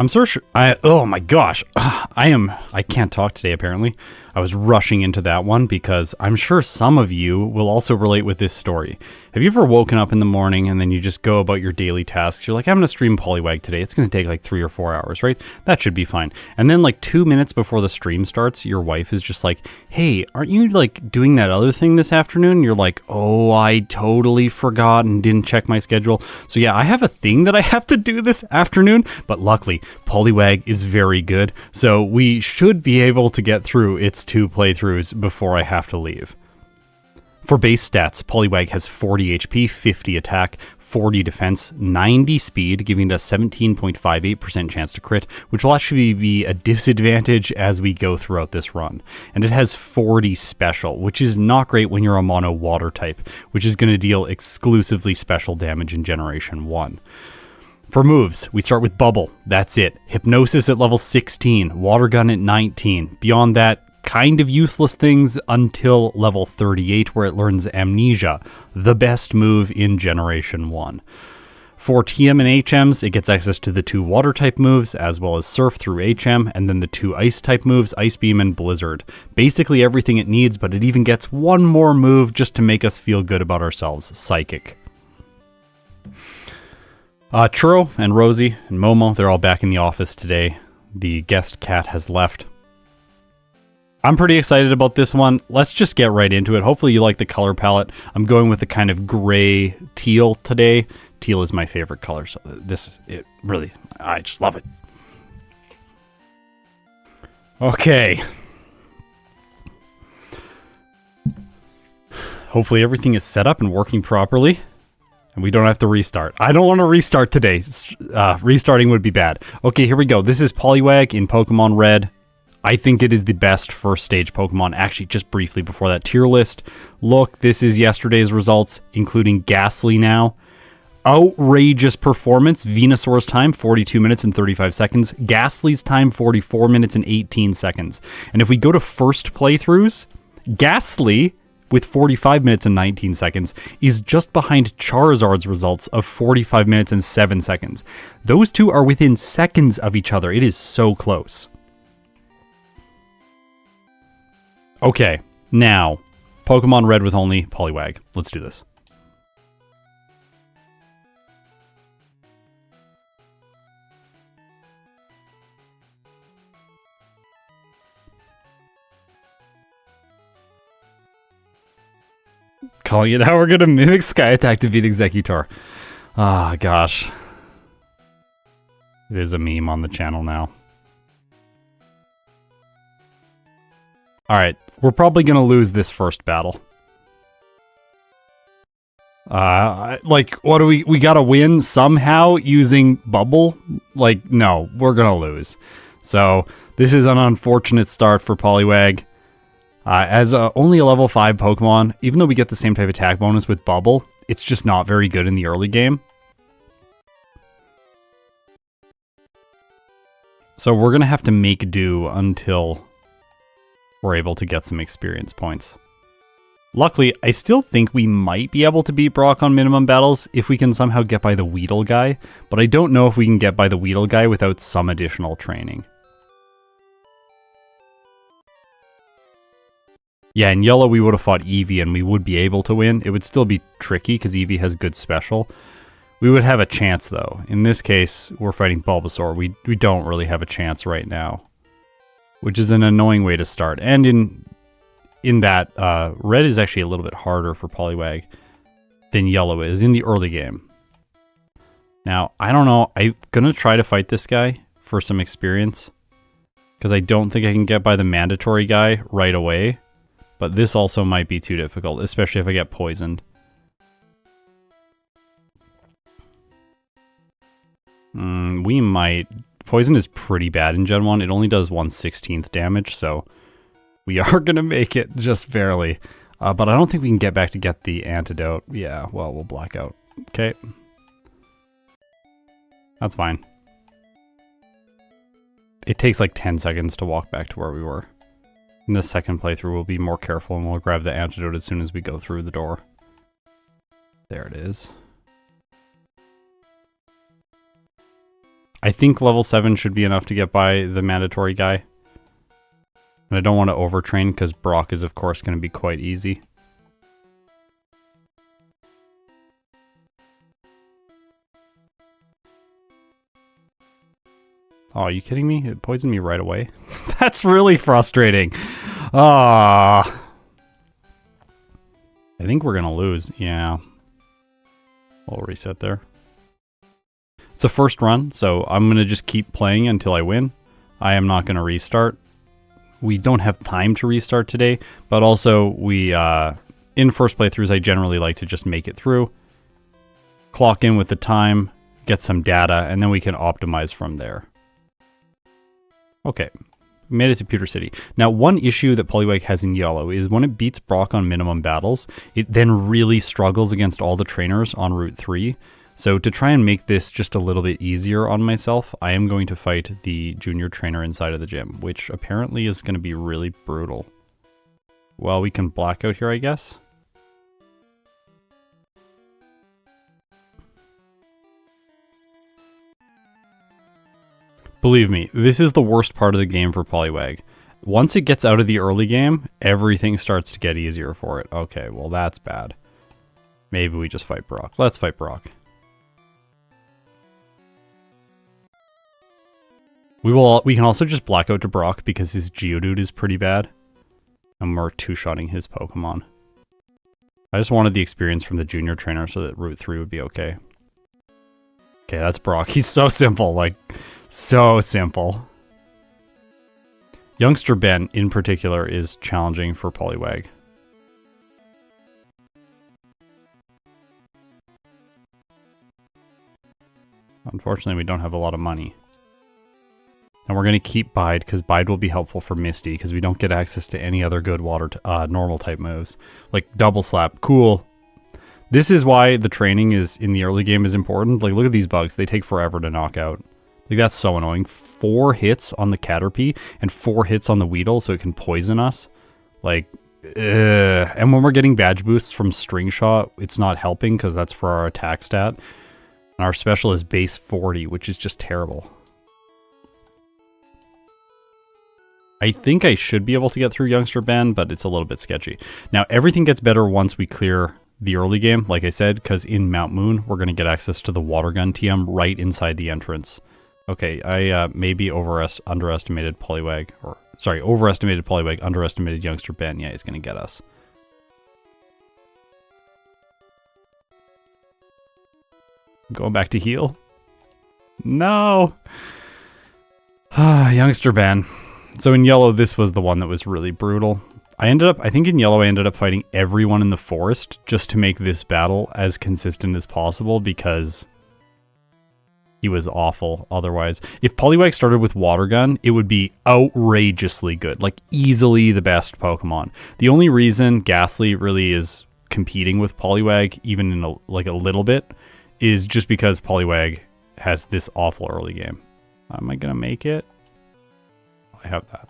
I'm so sure. Oh my gosh. I can't talk today, apparently. I was rushing into that one because I'm sure some of you will also relate with this story. Have you ever woken up in the morning and then you just go about your daily tasks? You're like, I'm going to stream Poliwag today. It's going to take like 3 or 4 hours, right? That should be fine. And then like 2 minutes before the stream starts, your wife is just like, hey, aren't you like doing that other thing this afternoon? And you're like, oh, I totally forgot and didn't check my schedule. So yeah, I have a thing that I have to do this afternoon, but luckily Poliwag is very good. So we should be able to get through its 2 playthroughs before I have to leave. For base stats, Poliwag has 40 HP, 50 attack, 40 defense, 90 speed, giving it a 17.58% chance to crit, which will actually be a disadvantage as we go throughout this run. And it has 40 special, which is not great when you're a mono water type, which is going to deal exclusively special damage in Generation 1. For moves, we start with Bubble. That's it. Hypnosis at level 16, Water Gun at 19. Beyond that, kind of useless things until level 38, where it learns Amnesia, the best move in Generation 1. For TM and HMs, it gets access to the 2 water type moves, as well as Surf through HM, and then the 2 ice type moves, Ice Beam and Blizzard. Basically everything it needs, but it even gets one more move just to make us feel good about ourselves, Psychic. Churro and Rosie and Momo, they're all back in the office today. The guest cat has left. I'm pretty excited about this one. Let's just get right into it. Hopefully you like the color palette. I'm going with the kind of gray teal today. Teal is my favorite color, so this is it. Really, I just love it. Okay. Hopefully everything is set up and working properly, and we don't have to restart. I don't want to restart today. Restarting would be bad. Okay, here we go. This is Poliwag in Pokemon Red. I think it is the best first stage Pokemon. Actually, just briefly before that tier list. Look, this is yesterday's results, including Ghastly now. Outrageous performance. Venusaur's time, 42 minutes and 35 seconds. Ghastly's time, 44 minutes and 18 seconds. And if we go to first playthroughs, Ghastly, with 45 minutes and 19 seconds, is just behind Charizard's results of 45 minutes and 7 seconds. Those two are within seconds of each other. It is so close. Okay, now, Pokemon Red with only Poliwag. Let's do this. Calling it how we're going to mimic Sky Attack to beat Executor. Ah, gosh. It is a meme on the channel now. Alright, we're probably going to lose this first battle. Like, what do we gotta win somehow using Bubble? Like, no, we're gonna lose. So, this is an unfortunate start for Poliwag. As only a level 5 Pokemon, even though we get the same type of attack bonus with Bubble, it's just not very good in the early game. So we're gonna have to make do until we're able to get some experience points. Luckily, I still think we might be able to beat Brock on minimum battles if we can somehow get by the Weedle guy, but I don't know if we can get by the Weedle guy without some additional training. Yeah, in yellow we would have fought Eevee and we would be able to win. It would still be tricky because Eevee has good special. We would have a chance though. In this case, we're fighting Bulbasaur. We don't really have a chance right now, which is an annoying way to start. And in that, red is actually a little bit harder for Poliwag than yellow is in the early game. Now, I don't know. I'm going to try to fight this guy for some experience because I don't think I can get by the mandatory guy right away. But this also might be too difficult, especially if I get poisoned. We might. Poison is pretty bad in Gen 1. It only does 1/16 damage, so we are going to make it just barely. But I don't think we can get back to get the antidote. Yeah, well, we'll black out. Okay. That's fine. It takes like 10 seconds to walk back to where we were. In the second playthrough, we'll be more careful and we'll grab the antidote as soon as we go through the door. There it is. I think level 7 should be enough to get by the mandatory guy. And I don't want to overtrain because Brock is, of course, going to be quite easy. Oh, are you kidding me? It poisoned me right away. That's really frustrating. Ah. I think we're going to lose. Yeah. We'll reset there. It's a first run, so I'm going to just keep playing until I win. I am not going to restart. We don't have time to restart today, but also we, in first playthroughs, I generally like to just make it through, clock in with the time, get some data, and then we can optimize from there. Okay, we made it to Pewter City. Now, one issue that Poliwag has in yellow is when it beats Brock on minimum battles, it then really struggles against all the trainers on Route 3. So to try and make this just a little bit easier on myself, I am going to fight the junior trainer inside of the gym, which apparently is going to be really brutal. Well, we can black out here, I guess. Believe me, this is the worst part of the game for Poliwag. Once it gets out of the early game, everything starts to get easier for it. Okay, well that's bad. Maybe we just fight Brock. Let's fight Brock. We can also just black out to Brock because his Geodude is pretty bad. And we're two-shotting his Pokemon. I just wanted the experience from the junior trainer so that Route 3 would be okay. Okay, that's Brock. He's so simple, like, so simple. Youngster Ben, in particular, is challenging for Poliwag. Unfortunately, we don't have a lot of money. And we're going to keep Bide, because Bide will be helpful for Misty, because we don't get access to any other good water normal type moves. Like Double Slap, cool. This is why the training is in the early game is important. Like, look at these bugs. They take forever to knock out. Like, that's so annoying. 4 hits on the Caterpie and 4 hits on the Weedle so it can poison us. Like, and when we're getting badge boosts from String Shot, it's not helping because that's for our attack stat. And our special is base 40, which is just terrible. I think I should be able to get through Youngster Ben, but it's a little bit sketchy. Now, everything gets better once we clear the early game, like I said, because in Mount Moon, we're going to get access to the Water Gun TM right inside the entrance. Okay, I maybe underestimated Poliwag, or sorry, overestimated Poliwag, underestimated Youngster Ben. Yeah, he's going to get us. Going back to heal. No! Youngster Ben. So in yellow, this was the one that was really brutal. I think in yellow I ended up fighting everyone in the forest just to make this battle as consistent as possible because he was awful otherwise. If Poliwag started with Water Gun, it would be outrageously good, like easily the best Pokemon. The only reason Ghastly really is competing with Poliwag, even in a little bit, is just because Poliwag has this awful early game. Am I gonna make it? I have that.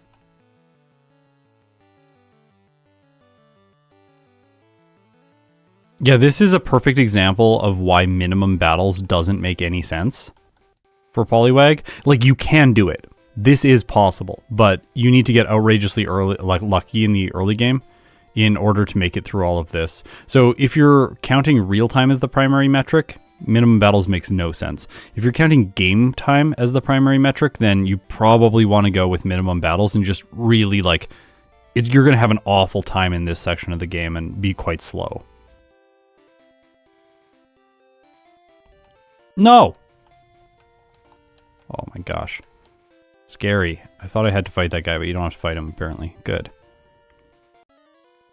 Yeah, this is a perfect example of why minimum battles doesn't make any sense for Poliwag. Like, you can do it. This is possible, but you need to get outrageously early, like lucky in the early game in order to make it through all of this. So if you're counting real time as the primary metric, minimum battles makes no sense. If you're counting game time as the primary metric, then you probably want to go with minimum battles and just really like, you're going to have an awful time in this section of the game and be quite slow. No! Oh my gosh. Scary. I thought I had to fight that guy, but you don't have to fight him, apparently. Good.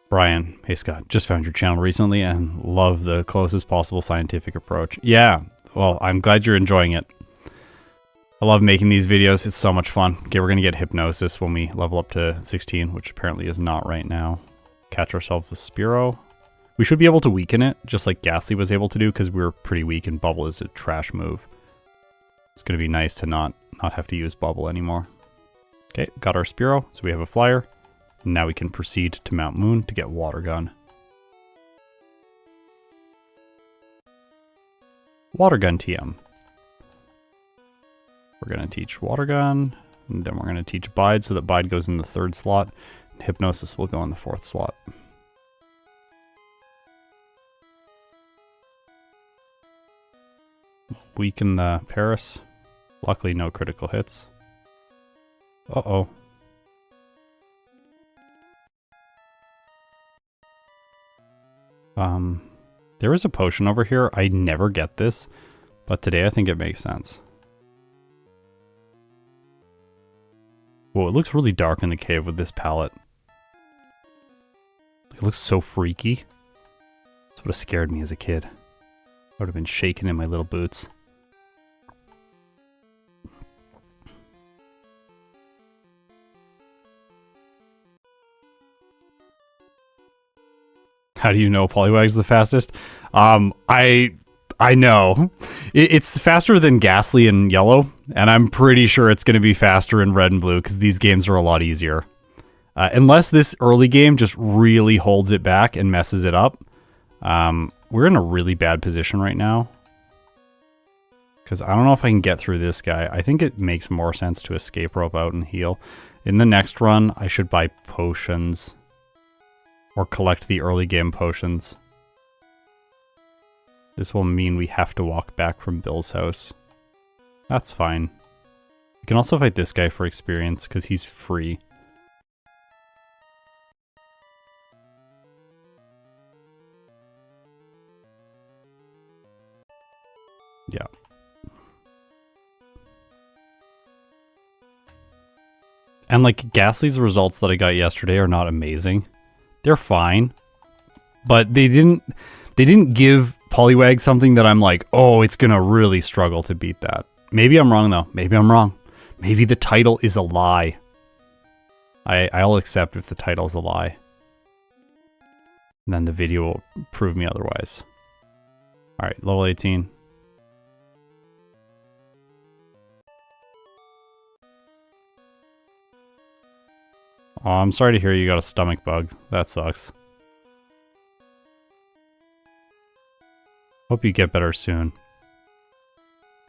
Brian, hey Scott, just found your channel recently and love the closest possible scientific approach. Yeah, well, I'm glad you're enjoying it. I love making these videos. It's so much fun. Okay, we're going to get Hypnosis when we level up to 16, which apparently is not right now. Catch ourselves with Spearow. We should be able to weaken it, just like Ghastly was able to do, because we were pretty weak and Bubble is a trash move. It's going to be nice to not have to use Bubble anymore. Okay, got our Spearow, so we have a Flyer. Now we can proceed to Mount Moon to get Water Gun. Water Gun TM. We're going to teach Water Gun, and then we're going to teach Bide so that Bide goes in the 3rd slot. And Hypnosis will go in the 4th slot. Weaken the Paris. Luckily, no critical hits. Uh-oh. There is a potion over here. I never get this, but today I think it makes sense. Whoa, it looks really dark in the cave with this palette. It looks so freaky. That's what scared me as a kid. I would have been shaking in my little boots. How do you know Poliwag's the fastest? I know. It's faster than Ghastly in yellow, and I'm pretty sure it's going to be faster in red and blue because these games are a lot easier. Unless this early game just really holds it back and messes it up. We're in a really bad position right now. Because I don't know if I can get through this guy. I think it makes more sense to escape rope out and heal. In the next run, I should buy potions. Or collect the early game potions. This will mean we have to walk back from Bill's house. That's fine. We can also fight this guy for experience, because he's free. Yeah. And like, Ghastly's results that I got yesterday are not amazing. They're fine, but they didn't give Poliwag something that I'm like, oh, it's gonna really struggle to beat that. Maybe I'm wrong though. Maybe I'm wrong. Maybe the title is a lie. I'll accept if the title's a lie. And then the video will prove me otherwise. All right, level 18. Oh, I'm sorry to hear you got a stomach bug. That sucks. Hope you get better soon.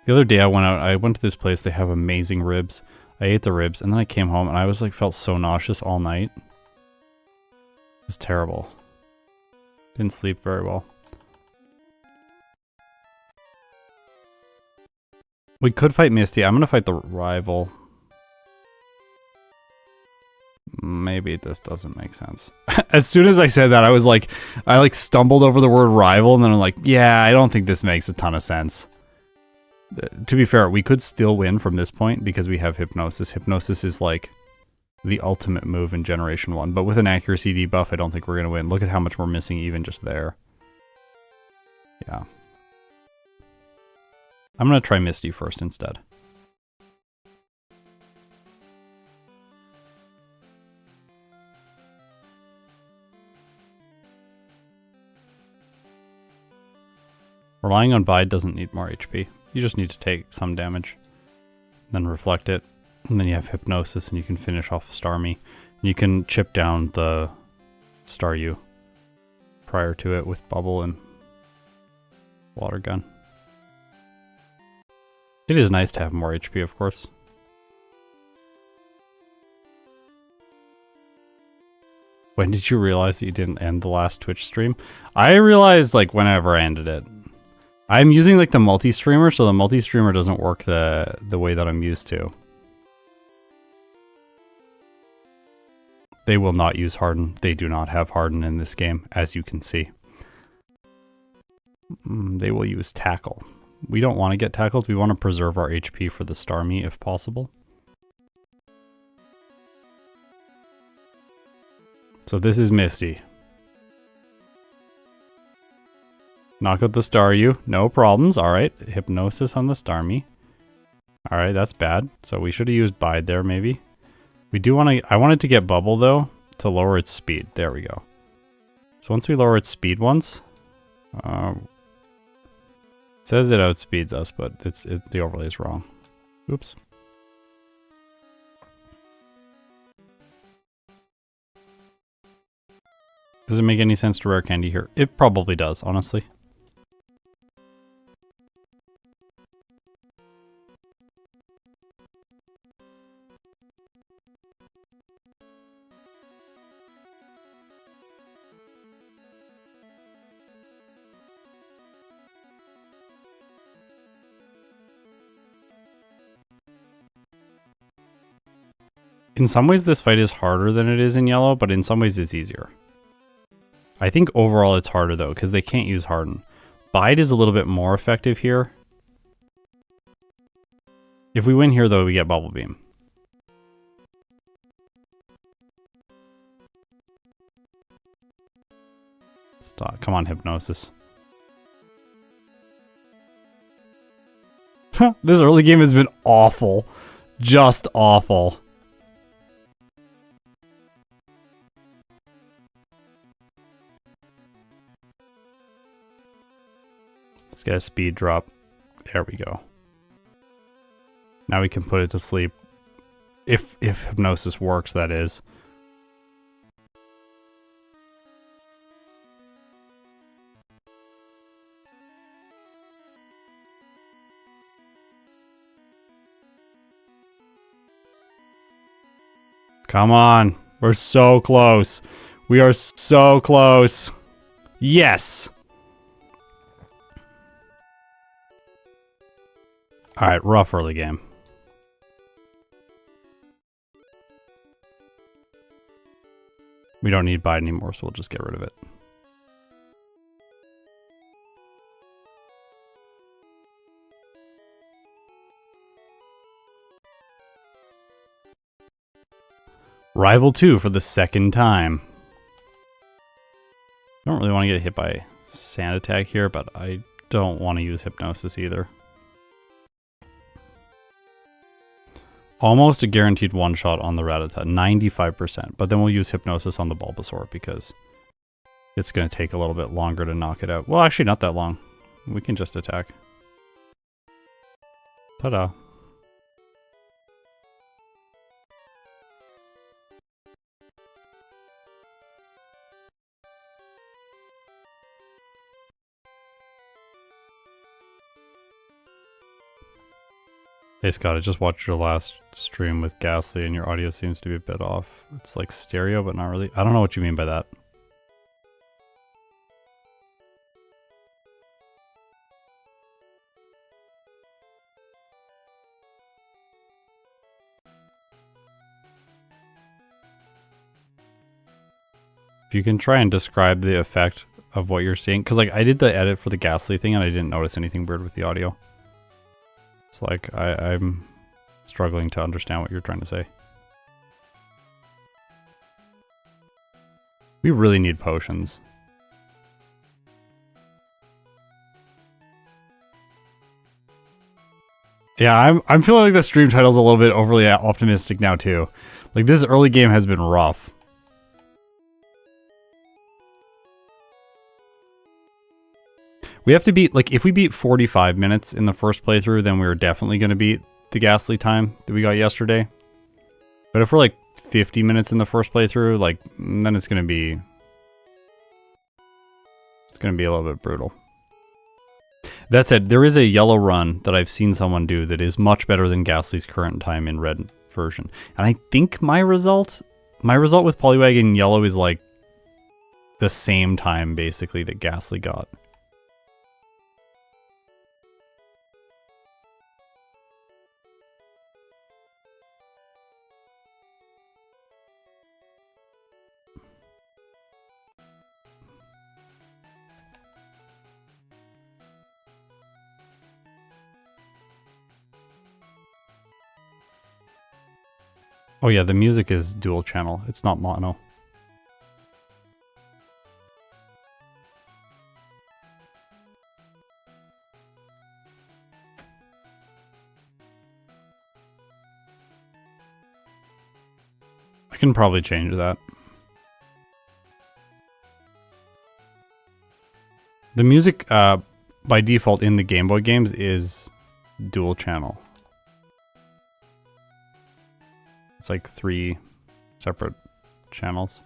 The other day I went to this place, they have amazing ribs. I ate the ribs, and then I came home, and I was like, felt so nauseous all night. It was terrible. Didn't sleep very well. We could fight Misty. I'm gonna fight the rival. Maybe this doesn't make sense. As soon as I said that, I was like, I like stumbled over the word rival, and then I'm like, yeah, I don't think this makes a ton of sense. To be fair, we could still win from this point because we have Hypnosis. Hypnosis is like the ultimate move in Generation 1, but with an accuracy debuff, I don't think we're going to win. Look at how much we're missing even just there. Yeah. I'm going to try Misty first instead. Relying on Bide doesn't need more HP. You just need to take some damage. Then reflect it. And then you have Hypnosis and you can finish off Starmie. And you can chip down the Staryu prior to it with Bubble and Water Gun. It is nice to have more HP, of course. When did you realize that you didn't end the last Twitch stream? I realized like whenever I ended it. I'm using like the multi-streamer, so the multi-streamer doesn't work the way that I'm used to. They will not use Harden. They do not have Harden in this game, as you can see. They will use Tackle. We don't want to get tackled. We want to preserve our HP for the Starmie if possible. So this is Misty. Knock out the Staryu, no problems. Alright, Hypnosis on the Starmie. Alright, that's bad. So we should have used Bide there, maybe. We do want to... I wanted to get Bubble, though, to lower its speed. There we go. So once we lower its speed once... it says it outspeeds us, but the overlay is wrong. Oops. Does it make any sense to rare candy here? It probably does, honestly. In some ways, this fight is harder than it is in yellow, but in some ways it's easier. I think overall it's harder, though, because they can't use Harden. Bide is a little bit more effective here. If we win here, though, we get Bubble Beam. Stop. Come on, Hypnosis. This early game has been awful. Just awful. Let's get a speed drop. There we go. Now we can put it to sleep. If Hypnosis works, that is. Come on. We're so close. We are so close. Yes. All right, rough early game. We don't need Bide anymore, so we'll just get rid of it. Rival 2 for the second time. I don't really want to get hit by Sand Attack here, but I don't want to use Hypnosis either. Almost a guaranteed one-shot on the Rattata, 95%. But then we'll use Hypnosis on the Bulbasaur because it's going to take a little bit longer to knock it out. Well, actually, not that long. We can just attack. Ta-da. Hey Scott, I just watched your last stream with Ghastly and your audio seems to be a bit off. It's like stereo, but not really. I don't know what you mean by that. If you can try and describe the effect of what you're seeing, because like I did the edit for the Ghastly thing and I didn't notice anything weird with the audio. It's like, I'm struggling to understand what you're trying to say. We really need potions. Yeah, I'm feeling like the stream title's a little bit overly optimistic now too. Like this early game has been rough. We have to beat, like, if we beat 45 minutes in the first playthrough, then we're definitely going to beat the Ghastly time that we got yesterday. But if we're, like, 50 minutes in the first playthrough, like, then it's going to be a little bit brutal. That said, there is a yellow run that I've seen someone do that is much better than Ghastly's current time in red version. And I think my result with Poliwag in yellow is, like, the same time, basically, that Ghastly got. Oh yeah, the music is dual channel. It's not mono. I can probably change that. The music by default in the Game Boy games is dual channel. It's like 3 separate channels.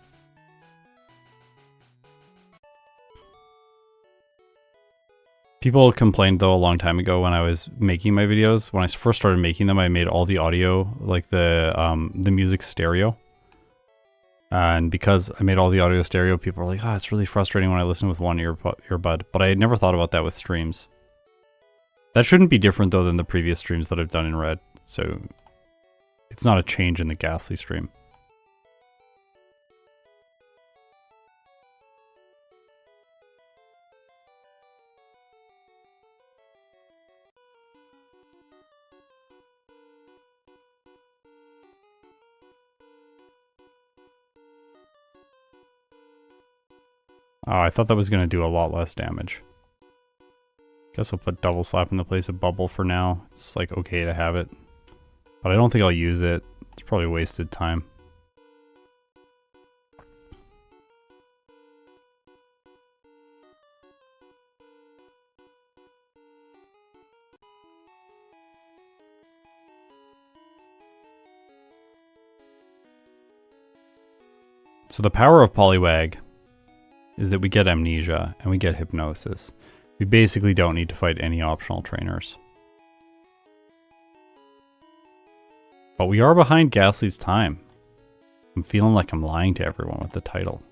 People complained though a long time ago when I was making my videos. When I first started making them, I made all the audio, like the music stereo. And because I made all the audio stereo, people were like, "Ah, it's really frustrating when I listen with one earbud." But I had never thought about that with streams. That shouldn't be different though than the previous streams that I've done in red. So It's not a change in the ghastly stream. Oh, I thought that was going to do a lot less damage. Guess we'll put double slap in the place of bubble for now. It's like okay to have it. But I don't think I'll use it. It's probably wasted time. So the power of Poliwag is that we get amnesia and we get hypnosis. We basically don't need to fight any optional trainers. But we are behind Ghastly's time. I'm feeling like I'm lying to everyone with the title.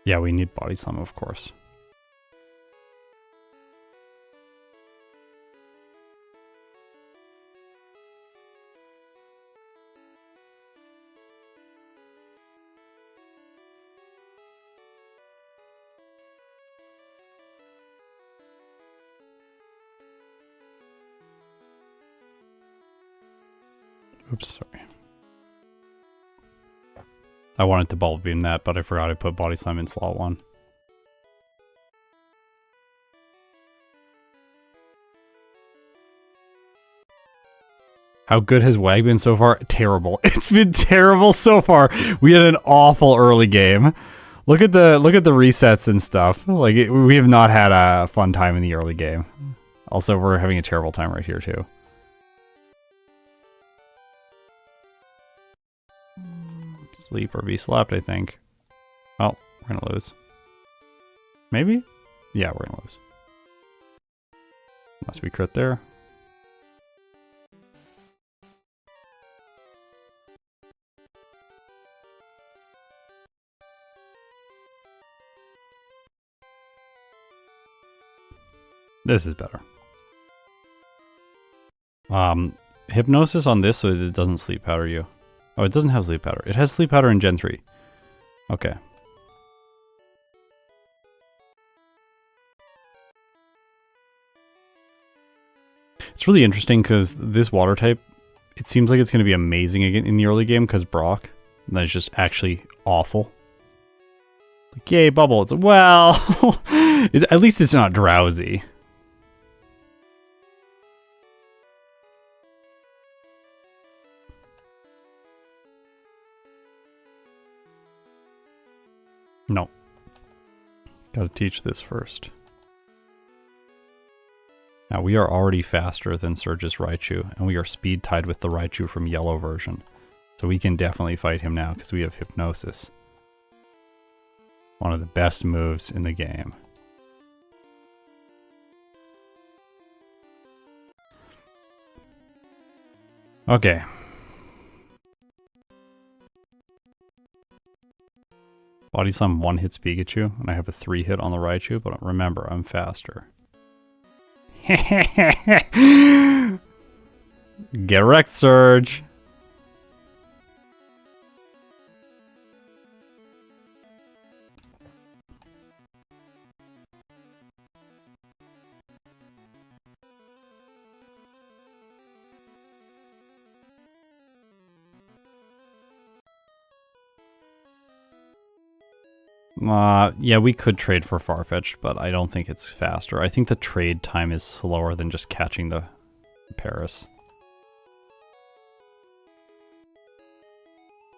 Yeah, we need body slam, of course. Oops, sorry. I wanted to bubble beam that, but I forgot I put body slam in slot 1. How good has WAG been so far? Terrible. It's been terrible so far. We had an awful early game. Look at the resets and stuff. Like we have not had a fun time in the early game. Also, we're having a terrible time right here too. Sleep or be slapped, I think. Oh, we're gonna lose. Maybe? Yeah, we're gonna lose. Unless we crit there. This is better. Hypnosis on this so it doesn't sleep powder you. Oh, it doesn't have sleep powder. It has sleep powder in Gen 3. Okay. It's really interesting because this water type, it seems like it's going to be amazing again in the early game because Brock. And then it's just actually awful. Like, yay, bubble. It's well, at least it's not drowsy. No. Gotta teach this first. Now we are already faster than Surge's Raichu, and we are speed tied with the Raichu from yellow version. So we can definitely fight him now because we have Hypnosis. One of the best moves in the game. Okay. Body Slam 1 hits Pikachu, and I have a 3 hit on the Raichu, but remember, I'm faster. Get wrecked, Surge! Yeah, we could trade for Farfetch'd, but I don't think it's faster. I think the trade time is slower than just catching the Paris.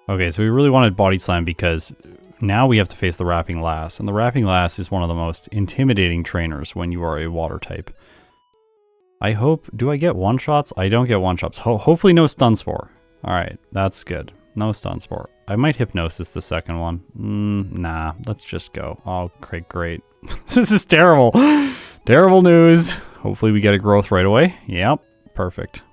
Okay, so we really wanted Body Slam because now we have to face the Wrapping Lass, and the Wrapping Lass is one of the most intimidating trainers when you are a water type. I hope... Do I get one-shots? I don't get one-shots. Hopefully no Stun Spore. Alright, that's good. No Stun Spore. I might Hypnosis the second one. Nah, let's just go. Oh, great. This is terrible. Terrible news. Hopefully we get a growth right away. Yep, perfect.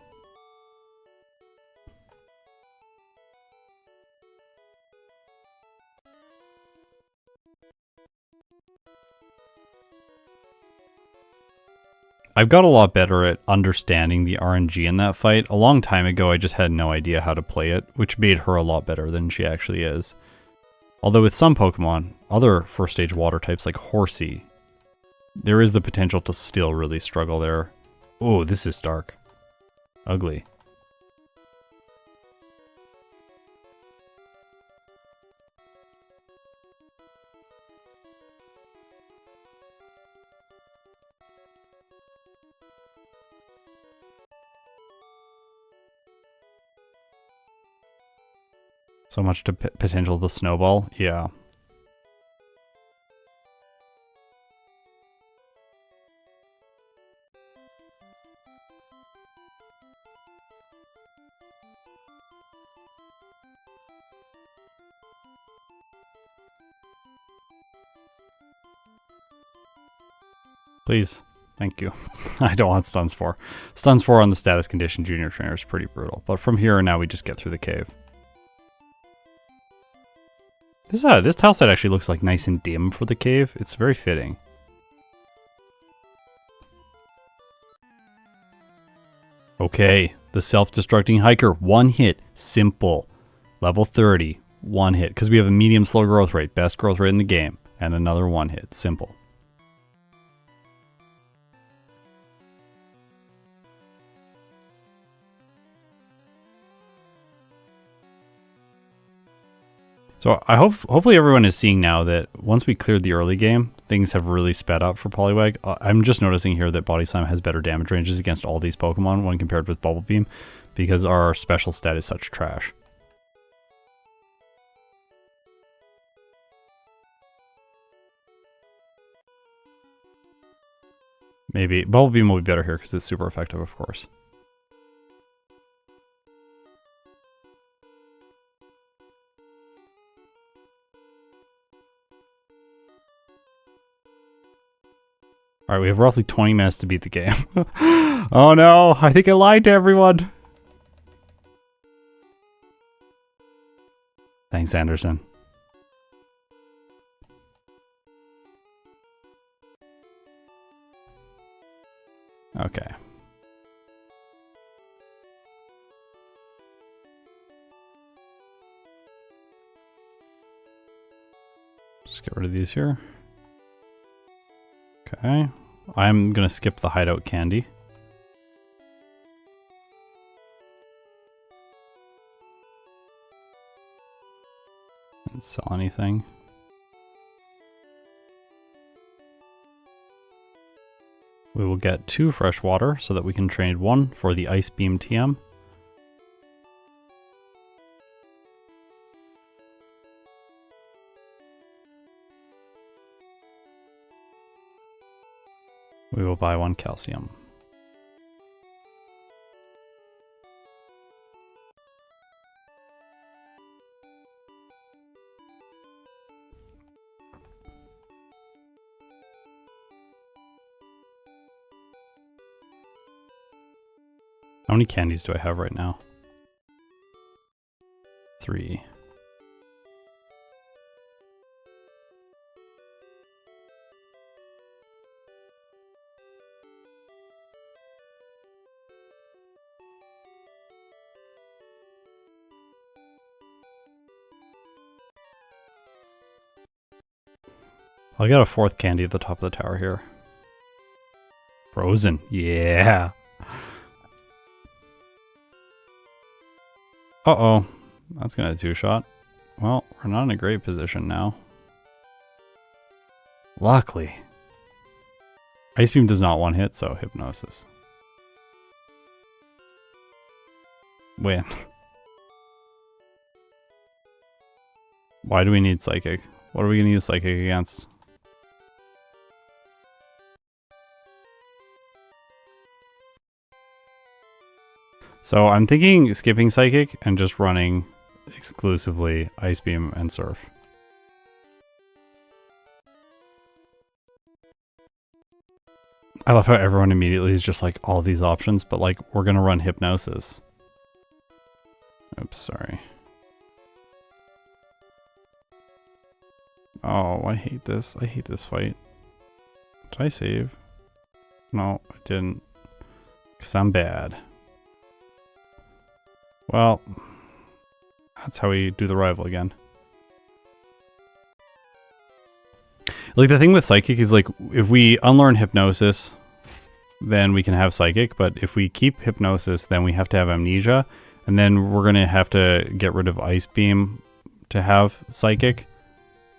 I've got a lot better at understanding the RNG in that fight. A long time ago, I just had no idea how to play it, which made her a lot better than she actually is. Although with some Pokemon, other first stage water types like Horsey, there is the potential to still really struggle there. Oh, this is dark. Ugly. So much to potential to snowball. Yeah. Please. Thank you. I don't want Stun Spore. Stun Spore on the status condition junior trainer is pretty brutal. But from here now we just get through the cave. This tile set actually looks like nice and dim for the cave. It's very fitting. Okay, the self-destructing hiker, 1 hit, simple. Level 30, 1 hit, because we have a medium slow growth rate, best growth rate in the game, and another 1 hit, simple. So hopefully everyone is seeing now that once we cleared the early game, things have really sped up for Poliwag. I'm just noticing here that Body Slam has better damage ranges against all these Pokemon when compared with Bubble Beam, because our special stat is such trash. Maybe Bubble Beam will be better here because it's super effective, of course. Alright, we have roughly 20 minutes to beat the game. Oh no, I think I lied to everyone. Thanks, Anderson. Okay. Just get rid of these here. Okay, I'm gonna skip the hideout candy. Didn't sell anything. We will get 2 fresh water so that we can trade 1 for the Ice Beam TM. We will buy 1 calcium. How many candies do I have right now? 3. I got a 4th candy at the top of the tower here. Frozen, yeah. Uh-oh, that's gonna 2-shot. Well, we're not in a great position now. Luckily. Ice Beam does not 1-hit, so Hypnosis. Win. Why do we need Psychic? What are we gonna use Psychic against? So I'm thinking skipping Psychic and just running exclusively Ice Beam and Surf. I love how everyone immediately is just like all these options, but like we're gonna run Hypnosis. Oops, sorry. Oh, I hate this. I hate this fight. Did I save? No, I didn't. Because I'm bad. Well, that's how we do the rival again. Like, the thing with Psychic is, like, if we unlearn Hypnosis, then we can have Psychic. But if we keep Hypnosis, then we have to have Amnesia. And then we're going to have to get rid of Ice Beam to have Psychic.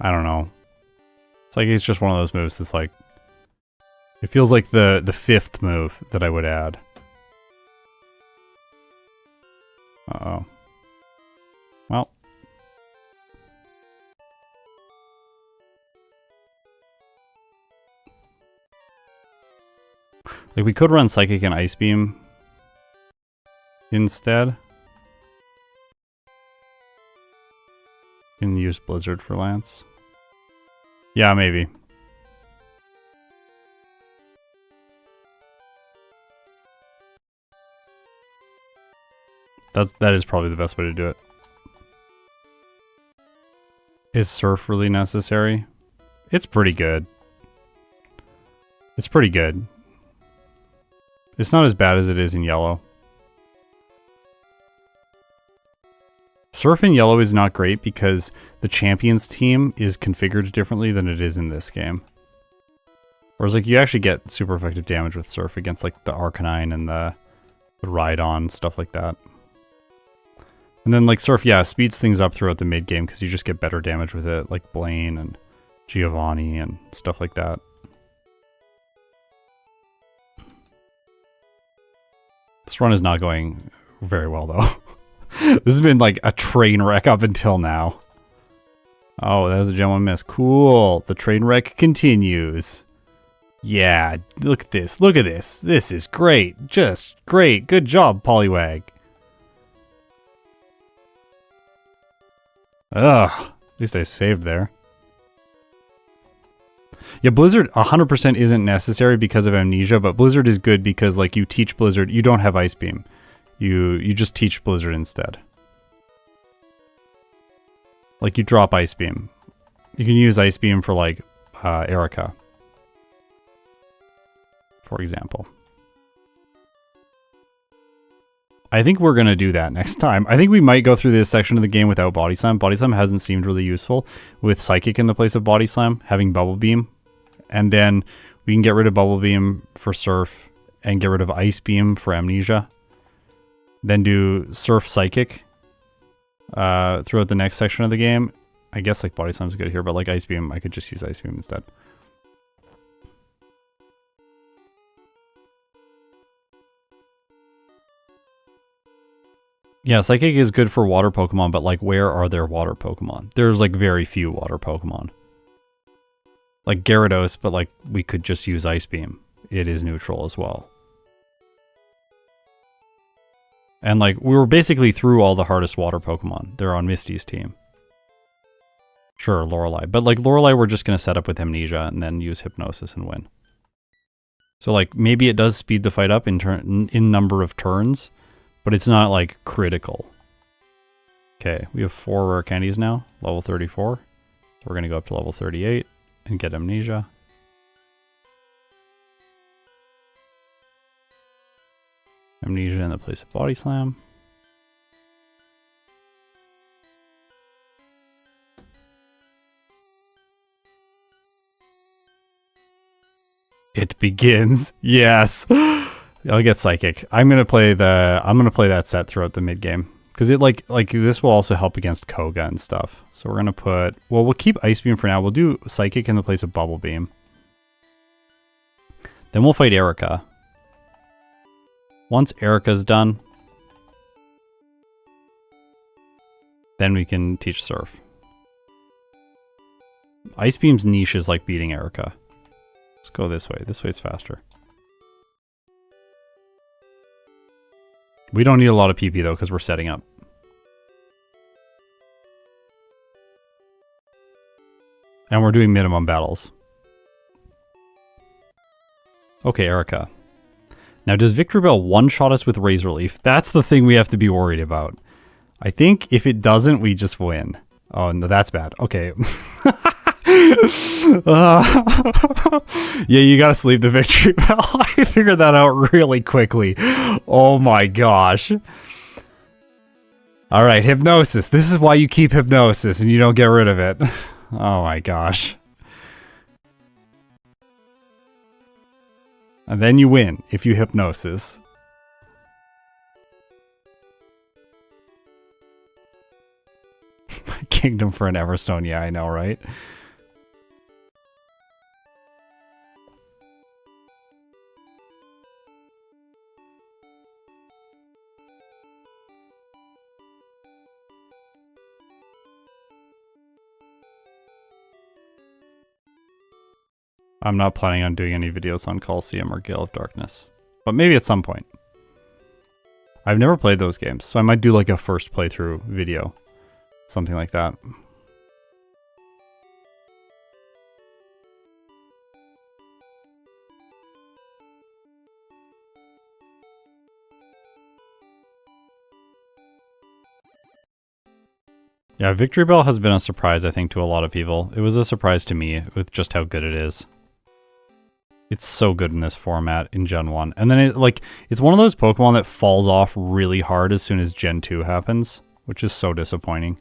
I don't know. Psychic is just one of those moves that's like... It feels like the fifth move that I would add. Uh-oh. Well. Like, we could run Psychic and Ice Beam instead. And use Blizzard for Lance. Yeah, maybe. That is probably the best way to do it. Is Surf really necessary? It's pretty good. It's pretty good. It's not as bad as it is in yellow. Surf in yellow is not great because the champions team is configured differently than it is in this game. Whereas, like, you actually get super effective damage with Surf against, like, the Arcanine and the Rhydon, stuff like that. And then, like, Surf, yeah, speeds things up throughout the mid game because you just get better damage with it, like Blaine and Giovanni and stuff like that. This run is not going very well, though. This has been like a train wreck up until now. Oh, that was a Gen 1 miss. Cool. The train wreck continues. Yeah, look at this. Look at this. This is great. Just great. Good job, Poliwag. Ugh. At least I saved there. Yeah, Blizzard 100% isn't necessary because of Amnesia, but Blizzard is good because, like, you teach Blizzard. You don't have Ice Beam. You just teach Blizzard instead. Like, you drop Ice Beam. You can use Ice Beam for, like, Erica, for example. I think we're going to do that next time. I think we might go through this section of the game without Body Slam. Body Slam hasn't seemed really useful with Psychic in the place of Body Slam, having Bubble Beam. And then we can get rid of Bubble Beam for Surf and get rid of Ice Beam for Amnesia. Then do Surf Psychic throughout the next section of the game. I guess, like, Body Slam's good here, but, like, Ice Beam, I could just use Ice Beam instead. Yeah, Psychic is good for water Pokemon, but, like, where are there water Pokemon? There's, like, very few water Pokemon. Like Gyarados, but, like, we could just use Ice Beam. It is neutral as well. And, like, we were basically through all the hardest water Pokemon. They're on Misty's team. Sure, Lorelei. But, like, Lorelei we're just going to set up with Amnesia and then use Hypnosis and win. So, like, maybe it does speed the fight up in number of turns, but it's not, like, critical. Okay, we have 4 rare candies now, level 34. So we're going to go up to level 38 and get Amnesia. Amnesia in the place of Body Slam. It begins. Yes. I'll get Psychic. I'm gonna play that set throughout the mid game because it like this will also help against Koga and stuff. So we're gonna put. Well, we'll keep Ice Beam for now. We'll do Psychic in the place of Bubble Beam. Then we'll fight Erica. Once Erica's done, then we can teach Surf. Ice Beam's niche is like beating Erica. Let's go this way. This way it's faster. We don't need a lot of PP though because we're setting up. And we're doing minimum battles. Okay, Erica. Now, does Victory Bell one-shot us with Razor Leaf? That's the thing we have to be worried about. I think if it doesn't, we just win. Oh, no, that's bad. Okay. Yeah, you gotta sleep the victory bell. I figured that out really quickly. Oh my gosh. All right, hypnosis. This is why you keep hypnosis and you don't get rid of it. Oh my gosh. And then you win if you hypnosis. Kingdom for an Everstone. Yeah, I know, right? I'm not planning on doing any videos on Colosseum or Gale of Darkness. But maybe at some point. I've never played those games, so I might do like a first playthrough video. Something like that. Yeah, Victory Bell has been a surprise, I think, to a lot of people. It was a surprise to me with just how good it is. It's so good in this format in Gen 1. And then it's one of those Pokemon that falls off really hard as soon as Gen 2 happens, which is so disappointing.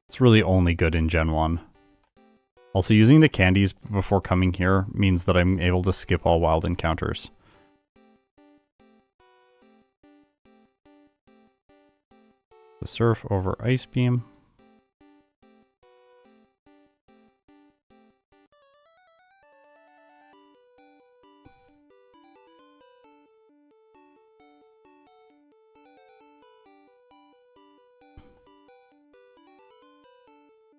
It's really only good in Gen 1. Also, using the candies before coming here means that I'm able to skip all wild encounters. The Surf over Ice Beam.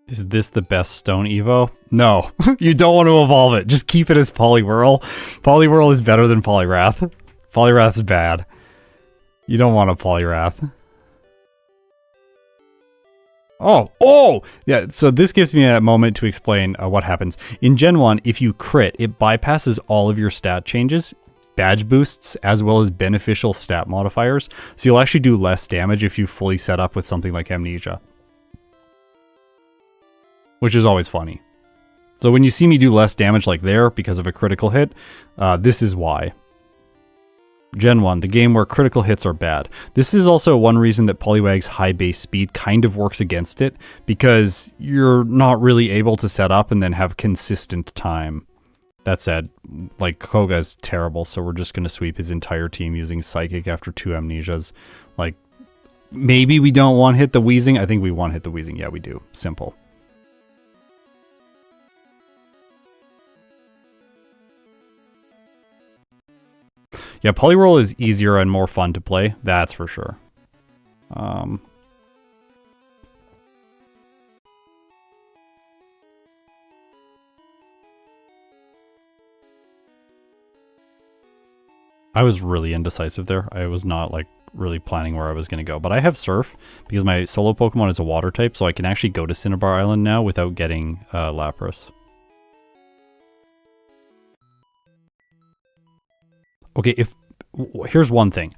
Is this the best Stone Evo? No, you don't want to evolve it. Just keep it as Poliwhirl. Poliwhirl is better than Poliwrath. Poliwrath's bad. You don't want a Poliwrath. Oh! Yeah, so this gives me a moment to explain what happens. In Gen 1, if you crit, it bypasses all of your stat changes, badge boosts, as well as beneficial stat modifiers. So you'll actually do less damage if you fully set up with something like Amnesia. Which is always funny. So when you see me do less damage like there because of a critical hit, this is why. Gen 1, the game where critical hits are bad. This is also one reason that Poliwag's high base speed kind of works against it, because you're not really able to set up and then have consistent time. That said, like, Koga's terrible, so we're just going to sweep his entire team using Psychic after 2 Amnesias. Like, maybe we don't one-hit the Wheezing. I think we one-hit the Wheezing. Yeah, we do. Simple. Yeah, Poliwhirl is easier and more fun to play, that's for sure. I was really indecisive there. I was not like really planning where I was going to go, but I have Surf because my solo Pokemon is a water type, so I can actually go to Cinnabar Island now without getting Lapras. Okay, here's one thing.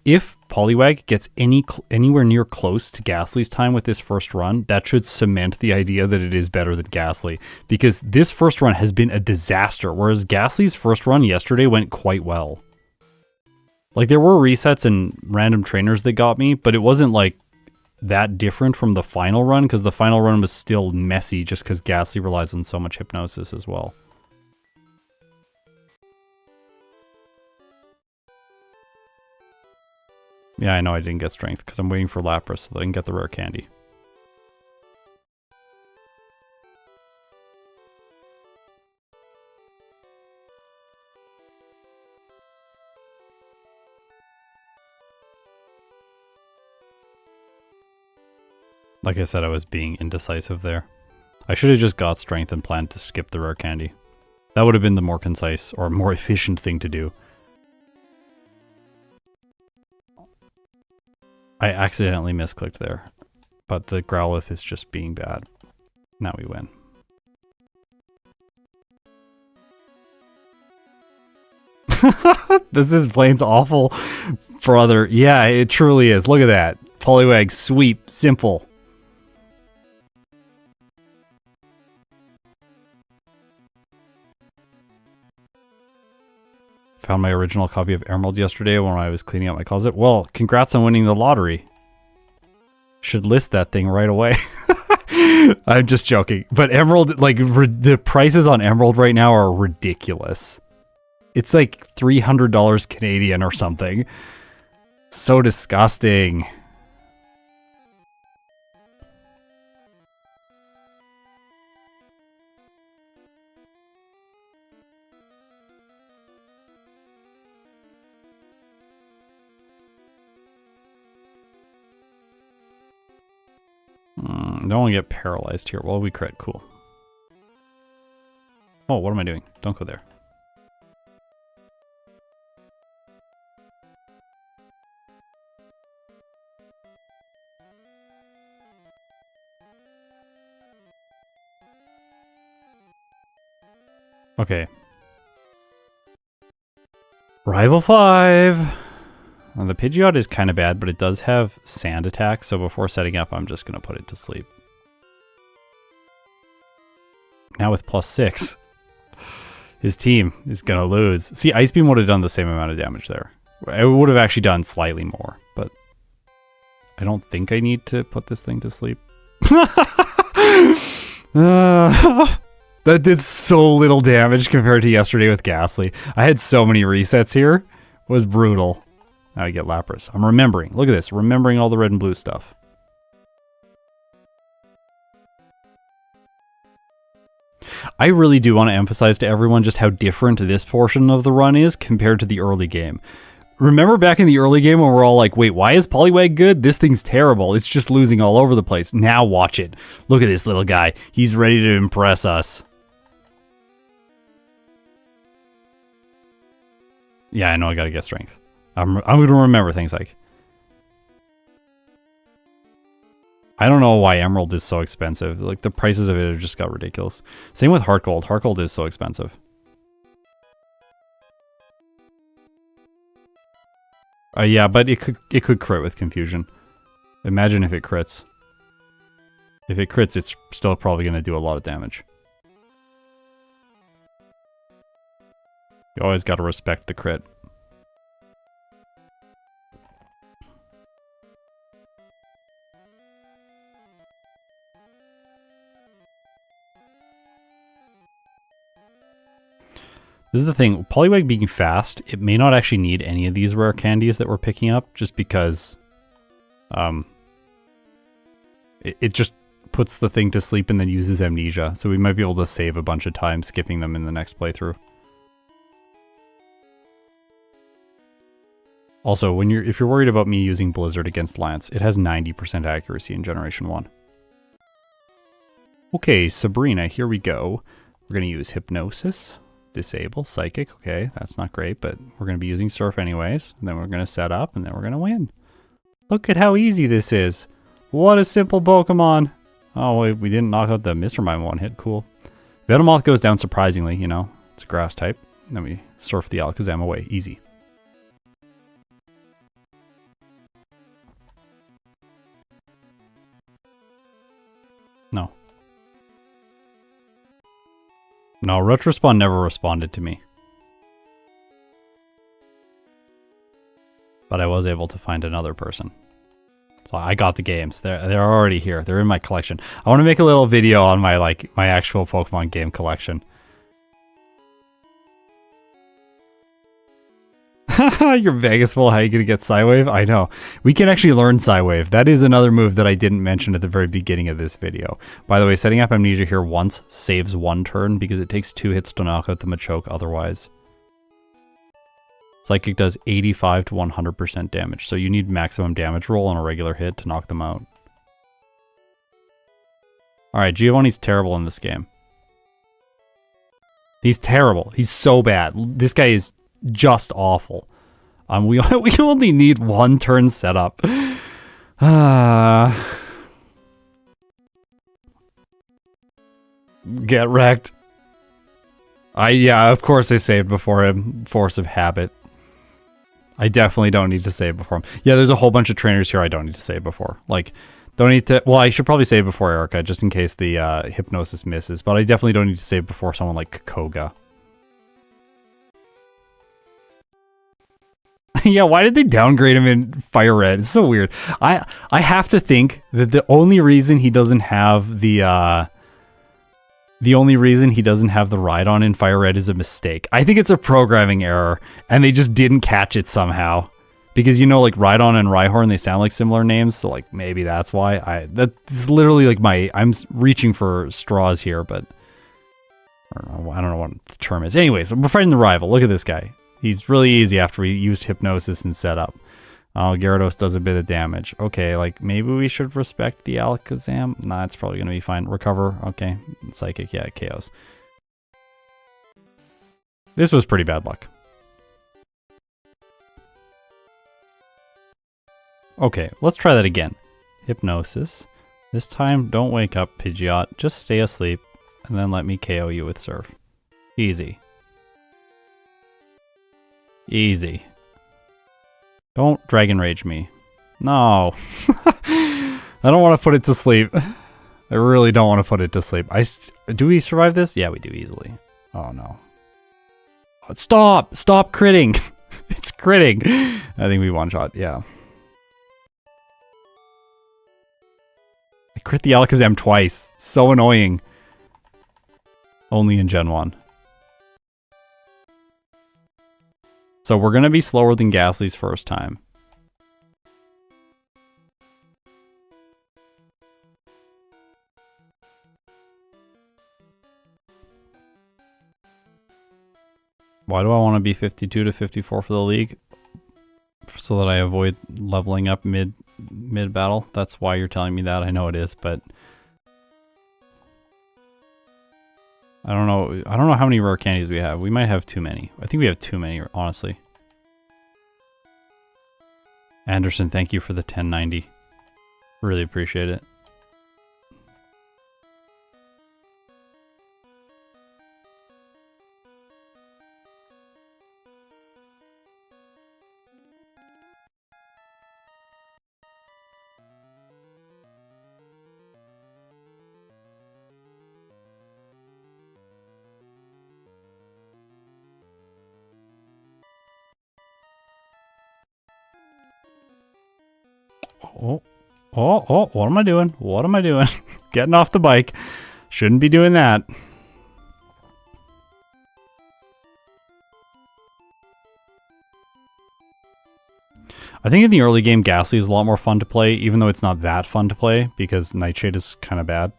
If Poliwag gets anywhere near close to Ghastly's time with this first run, that should cement the idea that it is better than Ghastly. Because this first run has been a disaster, whereas Ghastly's first run yesterday went quite well. Like, there were resets and random trainers that got me, but it wasn't, like, that different from the final run, because the final run was still messy just because Ghastly relies on so much hypnosis as well. Yeah, I know I didn't get strength because I'm waiting for Lapras so that I can get the rare candy. Like I said, I was being indecisive there. I should have just got strength and planned to skip the rare candy. That would have been the more concise or more efficient thing to do. I accidentally misclicked there, but the Growlithe is just being bad. Now we win. This is Blaine's awful brother. Yeah, it truly is. Look at that. Poliwag, sweep, simple. Found my original copy of Emerald yesterday when I was cleaning out my closet. Well, congrats on winning the lottery. Should list that thing right away. I'm just joking. But Emerald, like, the prices on Emerald right now are ridiculous. It's like $300 Canadian or something. So disgusting. Don't want to get paralyzed here. Well, we crit. Cool. Oh, what am I doing? Don't go there. Okay. Rival 5. Well, the Pidgeot is kind of bad, but it does have sand attack, so before setting up, I'm just going to put it to sleep. Now with +6, his team is going to lose. See, Ice Beam would have done the same amount of damage there. It would have actually done slightly more, but I don't think I need to put this thing to sleep. That did so little damage compared to yesterday with Ghastly. I had so many resets here. It was brutal. Now I get Lapras. I'm remembering. Look at this. Remembering all the red and blue stuff. I really do want to emphasize to everyone just how different this portion of the run is compared to the early game. Remember back in the early game when we're all like, wait, why is Poliwag good? This thing's terrible. It's just losing all over the place. Now watch it. Look at this little guy. He's ready to impress us. Yeah, I know I gotta get strength. I'm gonna remember things like... I don't know why Emerald is so expensive. Like, the prices of it have just got ridiculous. Same with Heart Gold. Heart Gold is so expensive. Yeah, but it could crit with Confusion. Imagine if it crits. If it crits, it's still probably going to do a lot of damage. You always got to respect the crit. This is the thing, Poliwag being fast, it may not actually need any of these rare candies that we're picking up, just because it just puts the thing to sleep and then uses Amnesia, so we might be able to save a bunch of time skipping them in the next playthrough. Also, if you're worried about me using Blizzard against Lance, it has 90% accuracy in Generation 1. Okay, Sabrina, here we go. We're going to use Hypnosis. Disable Psychic. Okay, that's not great, but we're going to be using Surf anyways. And then we're going to set up, and then we're going to win. Look at how easy this is. What a simple Pokemon. Oh, wait, we didn't knock out the Mr. Mime one hit. Cool. Venomoth goes down surprisingly, you know. It's a grass type. And then we Surf the Alakazam away. Easy. No. No, Retrospawn never responded to me. But I was able to find another person. So I got the games. They're already here. They're in my collection. I want to make a little video on my my actual Pokemon game collection. You're Vegasful. How are you going to get Psywave? I know. We can actually learn Psywave. That is another move that I didn't mention at the very beginning of this video. By the way, setting up Amnesia here once saves 1 turn because it takes 2 hits to knock out the Machoke otherwise. Psychic does 85 to 100% damage, so you need maximum damage roll on a regular hit to knock them out. Alright, Giovanni's terrible in this game. He's terrible. He's so bad. This guy is just awful. We only need 1 turn setup. Get wrecked. Yeah, of course I saved before him. Force of habit. I definitely don't need to save before him. Yeah, there's a whole bunch of trainers here I don't need to save before. Like, don't need to... Well, I should probably save before Erica, just in case the Hypnosis misses. But I definitely don't need to save before someone like Koga. Yeah, why did they downgrade him in Fire Red? It's so weird. I have to think that the only reason he doesn't have the Rhydon in Fire Red is a mistake. I think it's a programming error, and they just didn't catch it somehow. Because, you know, like, Rhydon and Rhyhorn, they sound like similar names, so, like, maybe that's why. That's literally, like, I'm reaching for straws here, but I don't know what the term is. Anyways, we're fighting the rival. Look at this guy. He's really easy after we used Hypnosis and Setup. Oh, Gyarados does a bit of damage. Okay, like, maybe we should respect the Alakazam? Nah, it's probably going to be fine. Recover. Okay. Psychic. Yeah, KOs. This was pretty bad luck. Okay, let's try that again. Hypnosis. This time, don't wake up, Pidgeot. Just stay asleep, and then let me KO you with Surf. Easy. Easy. Don't Dragon Rage me. No. I don't want to put it to sleep. I really don't want to put it to sleep. Do we survive this? Yeah, we do easily. Oh, no. Oh, stop! Stop critting! It's critting! I think we one-shot, yeah. I crit the Alakazam twice. So annoying. Only in Gen 1. So we're going to be slower than Ghastly's first time. Why do I want to be 52 to 54 for the league? So that I avoid leveling up mid battle. That's why you're telling me that. I know it is, but I don't know how many rare candies we have. We might have too many. I think we have too many, honestly. Anderson, thank you for the 1090. Really appreciate it. Oh, what am I doing? What am I doing? Getting off the bike. Shouldn't be doing that. I think in the early game, Ghastly is a lot more fun to play, even though it's not that fun to play, because Nightshade is kind of bad.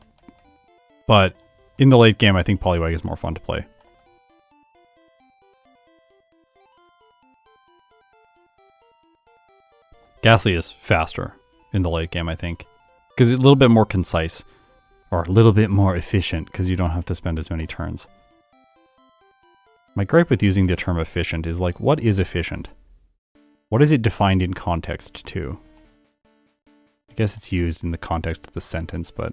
But in the late game, I think Poliwag is more fun to play. Ghastly is faster in the late game, I think. Because it's a little bit more concise. Or a little bit more efficient, because you don't have to spend as many turns. My gripe with using the term efficient is like, what is efficient? What is it defined in context to? I guess it's used in the context of the sentence, but...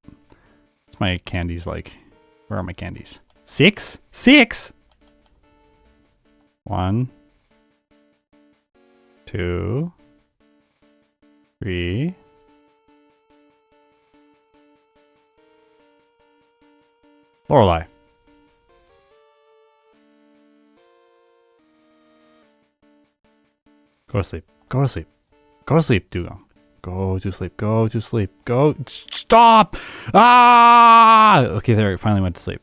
What's my candies like? Where are my candies? 6? 6! 1, 2, 3. Lorelei. Go to sleep. Go to sleep. Go to sleep, Dugong. Go to sleep. Go to sleep. Go. Stop! Ah! Okay, there. It finally went to sleep.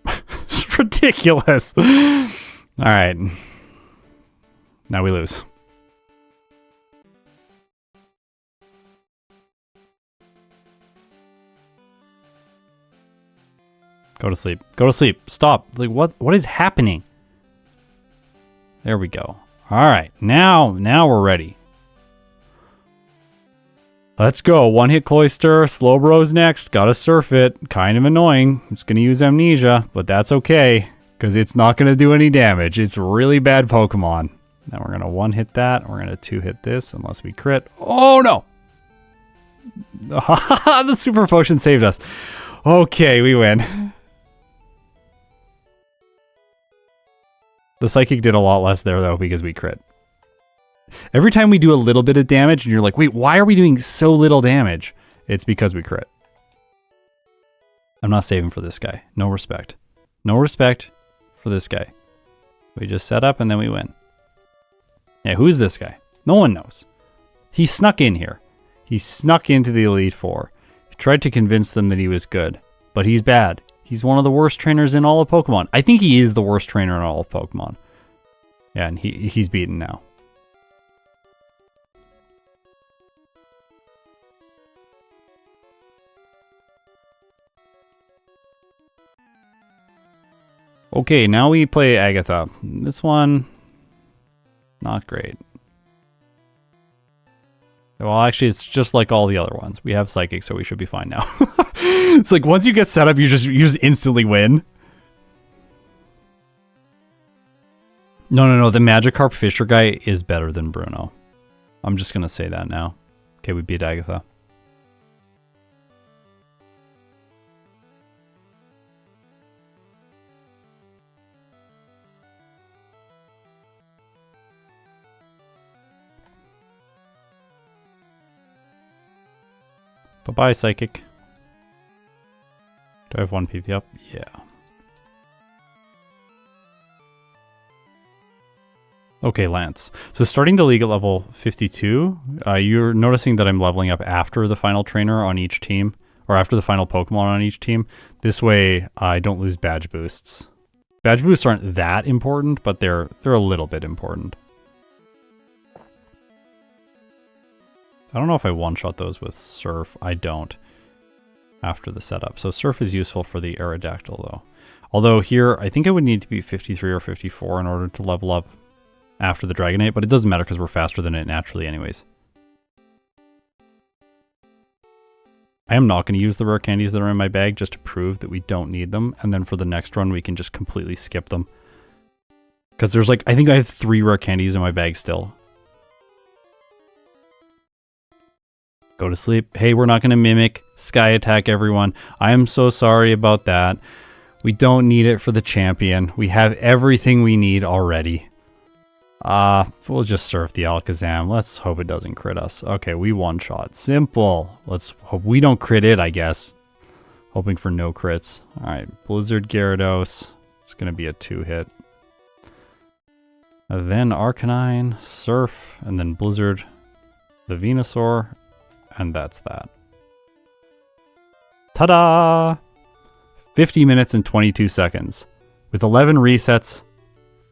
It's ridiculous. All right. Now we lose. Go to sleep. Go to sleep. Stop. Like, what is happening? There we go. All right. Now we're ready. Let's go. One hit Cloyster. Slowbro's next. Gotta surf it. Kind of annoying. I'm just gonna use Amnesia, but that's okay, because it's not gonna do any damage. It's a really bad Pokemon. Now we're gonna one hit that. We're gonna two hit this unless we crit. Oh no! The super potion saved us. Okay, we win. The Psychic did a lot less there, though, because we crit. Every time we do a little bit of damage, and you're like, wait, why are we doing so little damage? It's because we crit. I'm not saving for this guy. No respect. No respect for this guy. We just set up, and then we win. Yeah, who is this guy? No one knows. He snuck in here. He snuck into the Elite Four. He tried to convince them that he was good, but he's bad. He's one of the worst trainers in all of Pokemon. I think he is the worst trainer in all of Pokemon. Yeah, and he's beaten now. Okay, now we play Agatha. This one, not great. Well, actually, it's just like all the other ones. We have Psychic, so we should be fine now. It's like once you get set up, you just instantly win. No. The Magikarp Fisher guy is better than Bruno. I'm just gonna say that now. Okay, we beat Agatha. Bye-bye, Psychic. Do I have 1 PP up? Yeah. Okay, Lance. So starting the league at level 52, you're noticing that I'm leveling up after the final trainer on each team, or after the final Pokemon on each team. This way, I don't lose badge boosts. Badge boosts aren't that important, but they're a little bit important. I don't know if I one-shot those with Surf. I don't after the setup. So Surf is useful for the Aerodactyl, though. Although here, I think I would need to be 53 or 54 in order to level up after the Dragonite, but it doesn't matter because we're faster than it naturally anyways. I am not going to use the rare candies that are in my bag just to prove that we don't need them, and then for the next run we can just completely skip them. Because there's like, I think I have 3 rare candies in my bag still. Go to sleep. Hey, we're not going to mimic Sky Attack, everyone. I am so sorry about that. We don't need it for the champion. We have everything we need already. We'll just surf the Alakazam. Let's hope it doesn't crit us. Okay, we one-shot. Simple. Let's hope we don't crit it, I guess. Hoping for no crits. Alright, Blizzard Gyarados. It's going to be a 2-hit. Then Arcanine, Surf, and then Blizzard the Venusaur. And that's that. Ta-da! 50 minutes and 22 seconds. With 11 resets,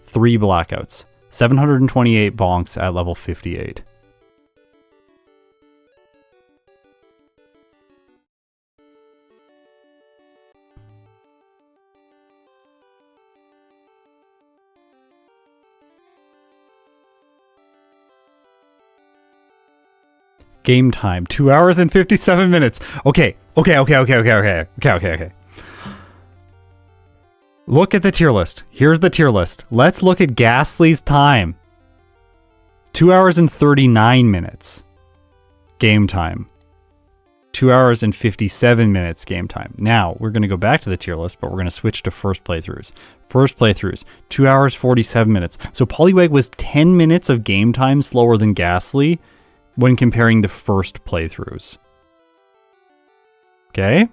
3 blackouts. 728 bonks at level 58. Game time, 2 hours and 57 minutes. Okay. Look at the tier list. Here's the tier list. Let's look at Ghastly's time. 2 hours and 39 minutes. Game time. 2 hours and 57 minutes game time. Now, we're going to go back to the tier list, but we're going to switch to first playthroughs. First playthroughs, 2 hours, 47 minutes. So Poliwag was 10 minutes of game time slower than Ghastly when comparing the first playthroughs. Okay?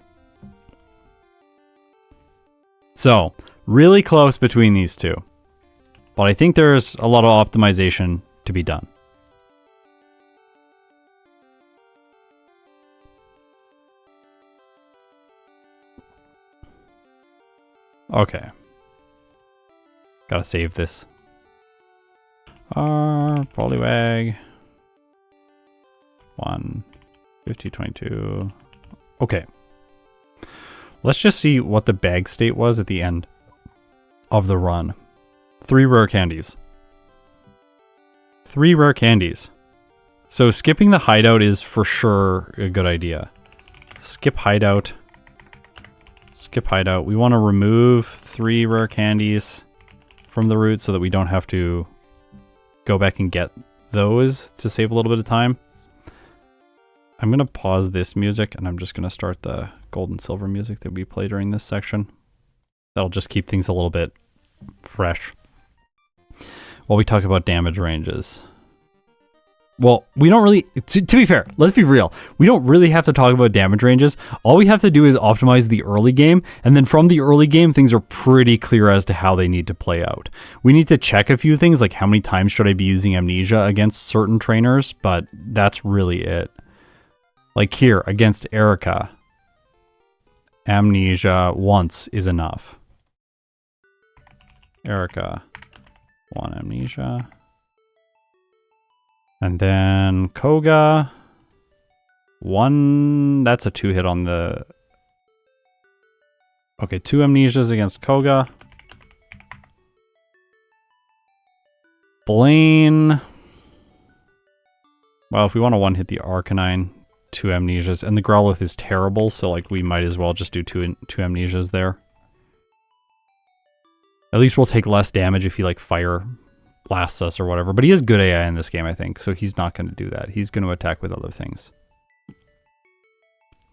So, really close between these two. But I think there's a lot of optimization to be done. Okay. Gotta save this. Poliwag. 1, 50, 22. Okay. Let's just see what the bag state was at the end of the run. 3 rare candies. 3 rare candies. So skipping the hideout is for sure a good idea. Skip hideout. Skip hideout. We want to remove 3 rare candies from the route so that we don't have to go back and get those to save a little bit of time. I'm going to pause this music and I'm just going to start the gold and silver music that we play during this section. That'll just keep things a little bit fresh while we talk about damage ranges. Well, we don't really, to be fair, let's be real. We don't really have to talk about damage ranges. All we have to do is optimize the early game, and then from the early game, things are pretty clear as to how they need to play out. We need to check a few things, like how many times should I be using Amnesia against certain trainers, but that's really it. Like here, against Erica, Amnesia once is enough. Erica, 1 Amnesia. And then Koga, 1, that's a 2 hit on the... Okay, 2 Amnesias against Koga. Blaine. Well, if we want to 1-hit the Arcanine, 2 Amnesias. And the Growlithe is terrible, so like we might as well just do two Amnesias there. At least we'll take less damage if he like fire blasts us or whatever. But he has good AI in this game, I think, so he's not going to do that. He's going to attack with other things.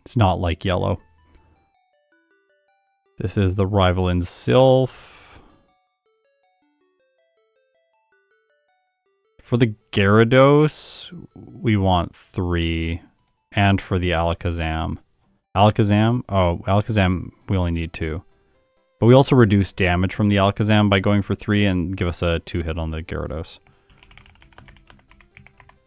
It's not like Yellow. This is the rival in Sylph. For the Gyarados, we want 3. And for the Alakazam. Alakazam, we only need 2. But we also reduce damage from the Alakazam by going for 3 and give us a 2 hit on the Gyarados.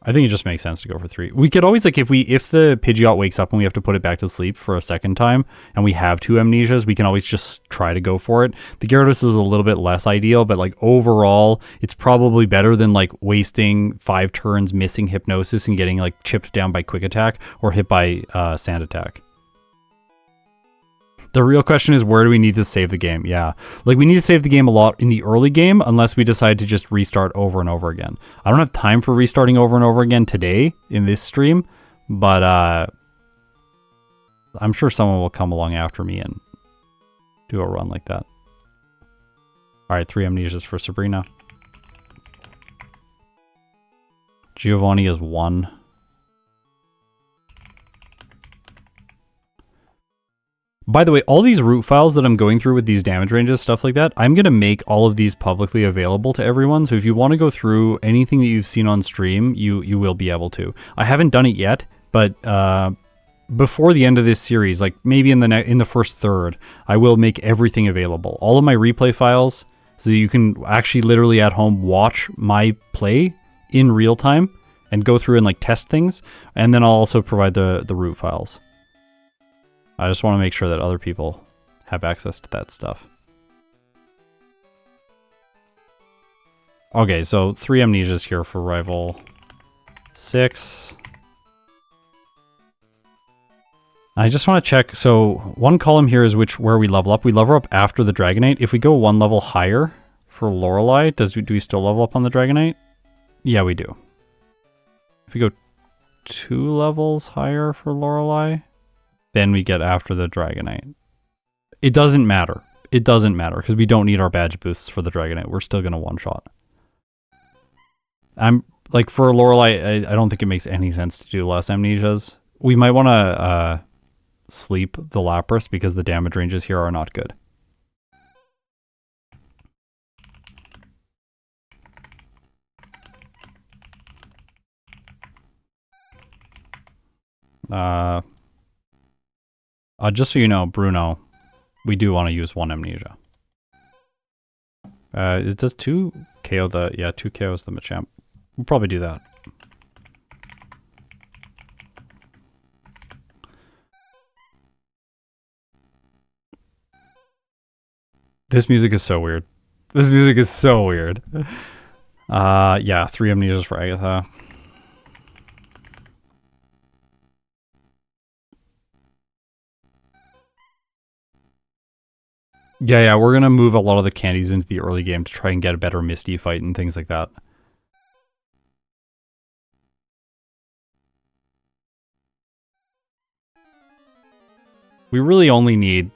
I think it just makes sense to go for 3. We could always, like, if the Pidgeot wakes up and we have to put it back to sleep for a second time, and we have 2 Amnesias, we can always just try to go for it. The Gyarados is a little bit less ideal, but, like, overall, it's probably better than, like, wasting 5 turns missing Hypnosis and getting, like, chipped down by Quick Attack or hit by Sand Attack. The real question is, where do we need to save the game? Yeah, like we need to save the game a lot in the early game unless we decide to just restart over and over again. I don't have time for restarting over and over again today in this stream, but I'm sure someone will come along after me and do a run like that. All right, 3 Amnesias for Sabrina. Giovanni is 1. By the way, all these root files that I'm going through with these damage ranges, stuff like that, I'm going to make all of these publicly available to everyone. So if you want to go through anything that you've seen on stream, you will be able to. I haven't done it yet, but before the end of this series, like maybe in the first third, I will make everything available. All of my replay files, so you can actually literally at home watch my play in real time and go through and like test things. And then I'll also provide the root files. I just want to make sure that other people have access to that stuff. Okay, so 3 Amnesias here for Rival 6. I just want to check, so one column here is where we level up. We level up after the Dragonite. If we go 1 level higher for Lorelei, do we still level up on the Dragonite? Yeah, we do. If we go 2 levels higher for Lorelei, then we get after the Dragonite. It doesn't matter. It doesn't matter because we don't need our badge boosts for the Dragonite. We're still going to one-shot. I'm like for Lorelei, I don't think it makes any sense to do less Amnesias. We might want to sleep the Lapras because the damage ranges here are not good. Just so you know, Bruno, we do want to use 1 Amnesia. Does 2 KO the... Yeah, 2 KOs the Machamp. We'll probably do that. This music is so weird. This music is so weird. Yeah, 3 Amnesias for Agatha. Yeah, we're going to move a lot of the candies into the early game to try and get a better Misty fight and things like that. We really only need...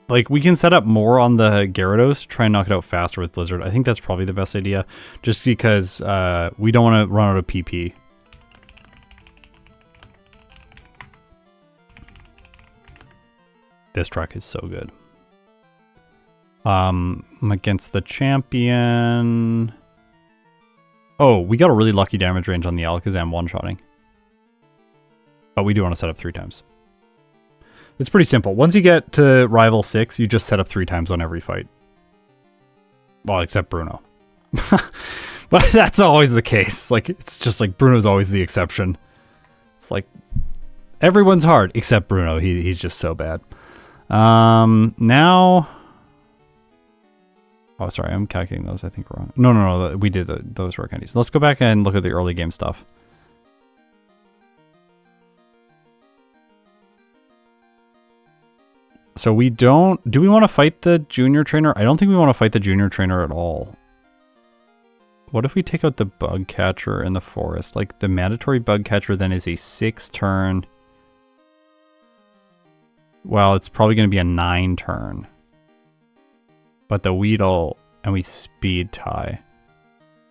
Like, we can set up more on the Gyarados to try and knock it out faster with Blizzard. I think that's probably the best idea, just because we don't want to run out of PP. This track is so good. Against the champion. Oh, we got a really lucky damage range on the Alakazam one-shotting. But we do want to set up 3 times. It's pretty simple. Once you get to Rival 6, you just set up 3 times on every fight. Well, except Bruno. But that's always the case. Like, it's just like Bruno's always the exception. It's like, everyone's hard except Bruno. He's just so bad. Now... Oh, sorry, I'm calculating those, I think, wrong. No, we did those rare candies. Let's go back and look at the early game stuff. So we don't... Do we want to fight the junior trainer? I don't think we want to fight the junior trainer at all. What if we take out the bug catcher in the forest? Like, the mandatory bug catcher then is a 6-turn... Well, it's probably going to be a 9-turn. But the Weedle, and we speed tie.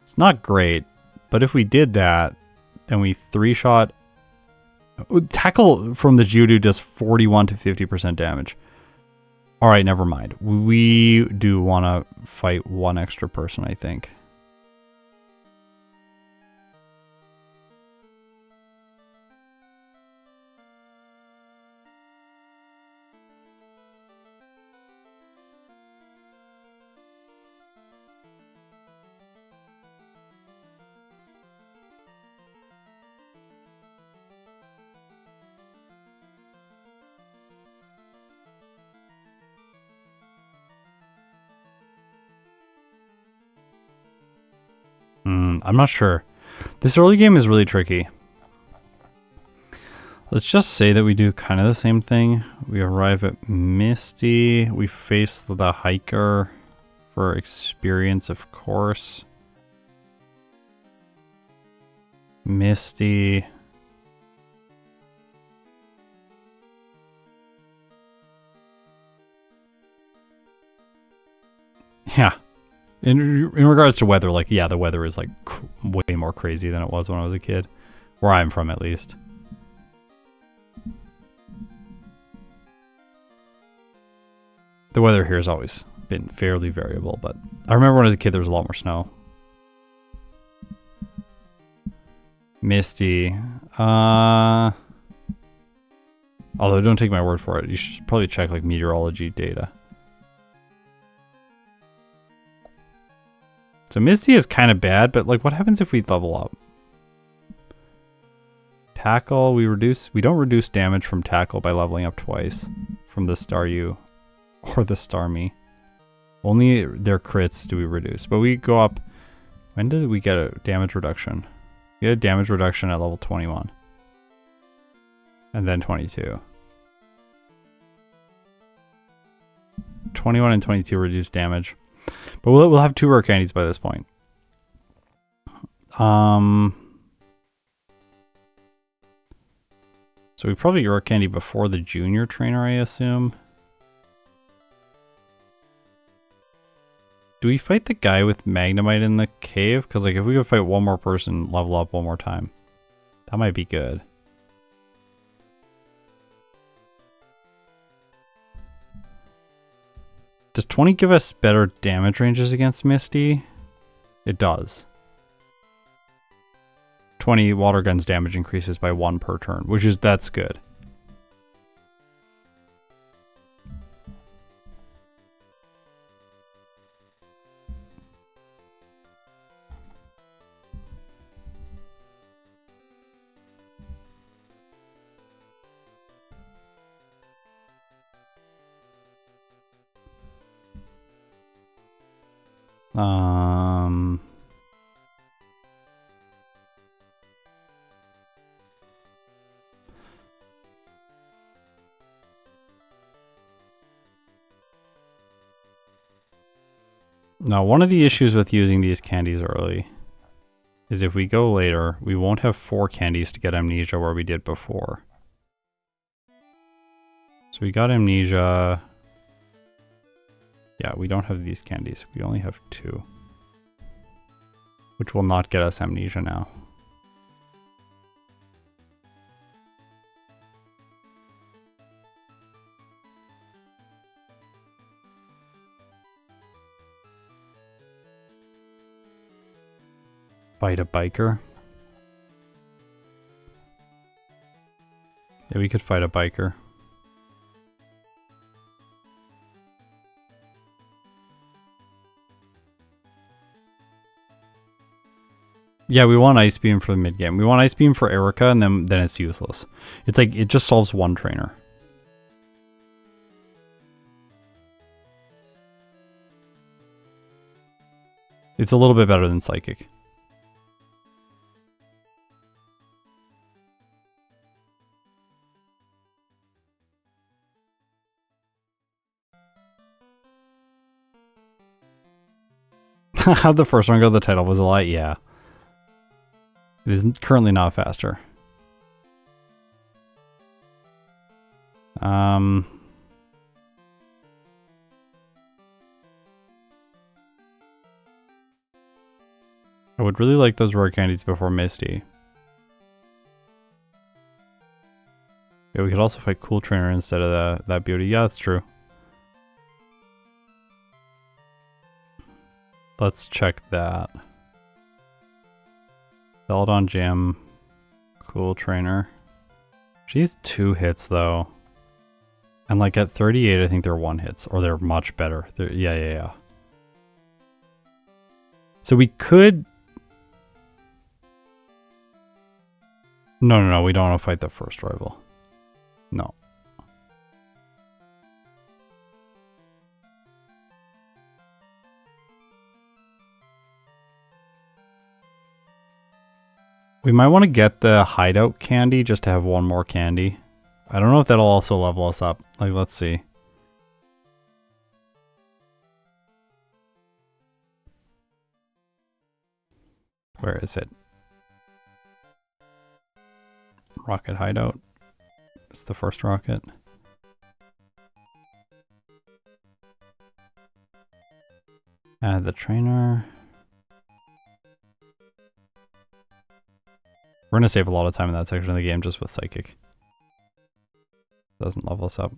It's not great, but if we did that, then we 3-shot... Tackle from the Geodude does 41 to 50% damage. Alright, never mind. We do want to fight one extra person, I think. I'm not sure. This early game is really tricky. Let's just say that we do kind of the same thing. We arrive at Misty. We face the hiker for experience, of course. Misty. Yeah. In regards to weather, like, yeah, the weather is, like, way more crazy than it was when I was a kid. Where I'm from, at least. The weather here has always been fairly variable, but I remember when I was a kid there was a lot more snow. Misty. Although, don't take my word for it. You should probably check, like, meteorology data. So Misty is kind of bad, but like, what happens if we level up? Tackle, we don't reduce damage from tackle by leveling up twice from the Staryu or the Starmie. Only their crits do we reduce, but we go up. When did we get a damage reduction? We get a damage reduction at level 21. And then 22. 21 and 22 reduce damage. But we'll have 2 rare candies by this point. So we probably get rare candy before the junior trainer, I assume. Do we fight the guy with Magnemite in the cave? Because like, if we could fight one more person, level up one more time, that might be good. Does 20 give us better damage ranges against Misty? It does. 20 water guns damage increases by 1 per turn, that's good. Now, one of the issues with using these candies early is if we go later, we won't have 4 candies to get Amnesia where we did before. So we got Amnesia. Yeah, we don't have these candies. We only have 2. Which will not get us Amnesia now. Fight a biker. Yeah, we could fight a biker. Yeah, we want Ice Beam for the mid game. We want Ice Beam for Erica, and then it's useless. It's like, it just solves one trainer. It's a little bit better than Psychic. How'd the first one go? The title was a lot? Yeah. It is currently not faster. I would really like those rare candies before Misty. Yeah, we could also fight Cool Trainer instead of that beauty. Yeah, that's true. Let's check that. Celadon Gem. Cool Trainer. She's 2 hits though. And like at 38, I think they're 1 hits. Or they're much better. Yeah. So we could... No, we don't want to fight the first rival. No. We might want to get the hideout candy just to have 1 more candy. I don't know if that'll also level us up. Like, let's see. Where is it? Rocket hideout. It's the first rocket. Add the trainer. We're gonna save a lot of time in that section of the game just with Psychic. Doesn't level us up.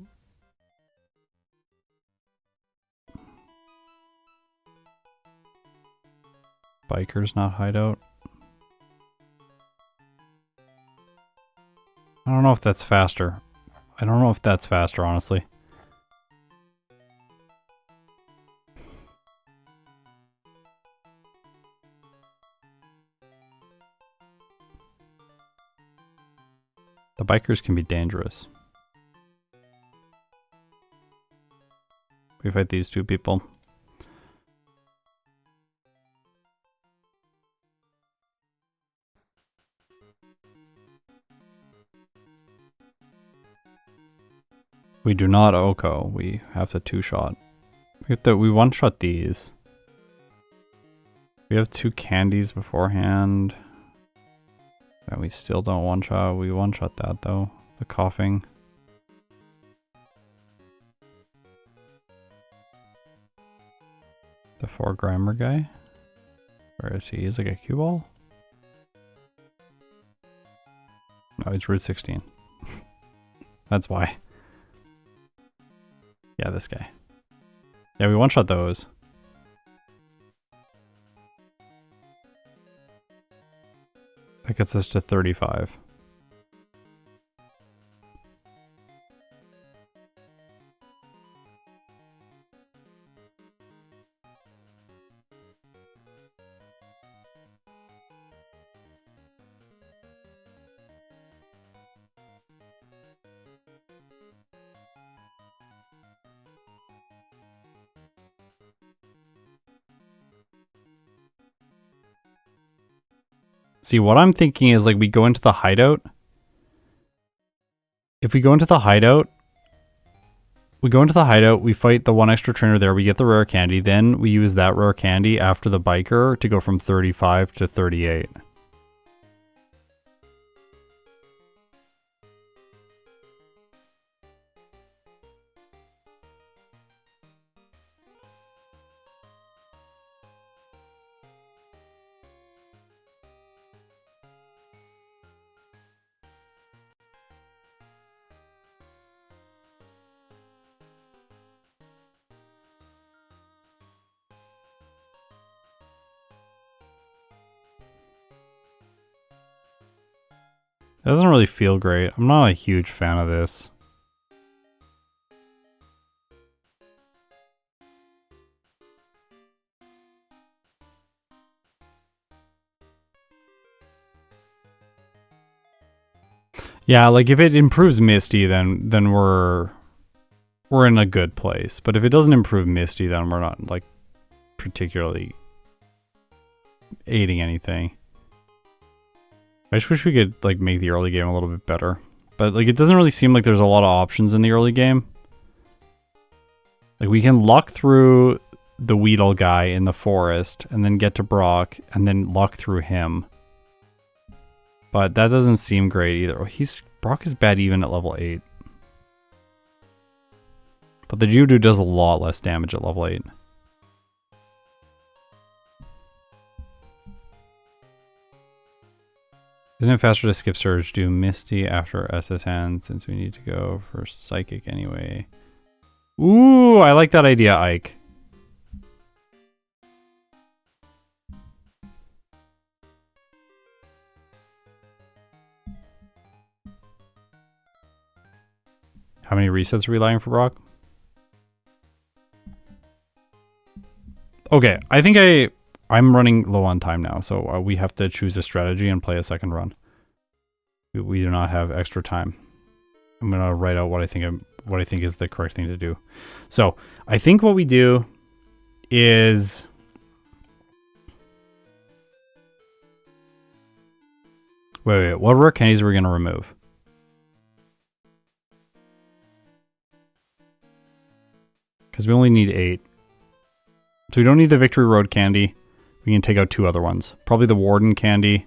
Biker's not hideout. I don't know if that's faster. Honestly. The bikers can be dangerous. We fight these 2 people. We do not Oko. We have to 2-shot. We 1-shot these. We have 2 candies beforehand. And we still don't 1-shot. We 1-shot that though. The coughing. The 4 grammar guy. Where is he? He's like a cue ball? No, he's Route 16. That's why. Yeah, this guy. Yeah, we 1-shot those. That gets us to 35. See, what I'm thinking is like we go into the hideout. If we go into the hideout, we fight the 1 extra trainer there, we get the rare candy, then we use that rare candy after the biker to go from 35 to 38. doesn't really feel great. I'm not a huge fan of this. Yeah, like if it improves Misty, then we're in a good place. But if it doesn't improve Misty, then we're not like particularly aiding anything. I just wish we could like make the early game a little bit better. But like it doesn't really seem like there's a lot of options in the early game. Like we can luck through the Weedle guy in the forest and then get to Brock and then luck through him. But that doesn't seem great either. Brock is bad even at level 8. But the Judo does a lot less damage at level 8. Isn't it faster to skip Surge? Do Misty after SS Hand since we need to go for Psychic anyway. Ooh, I like that idea, Ike. How many resets are we relying for Brock? Okay, I think I'm running low on time now, so we have to choose a strategy and play a second run. We do not have extra time. I'm gonna write out what I think is the correct thing to do. So I think what we do is wait. What rare candies are we gonna remove? Because we only need 8. So we don't need the Victory Road candy. We can take out 2 other ones. Probably the Warden candy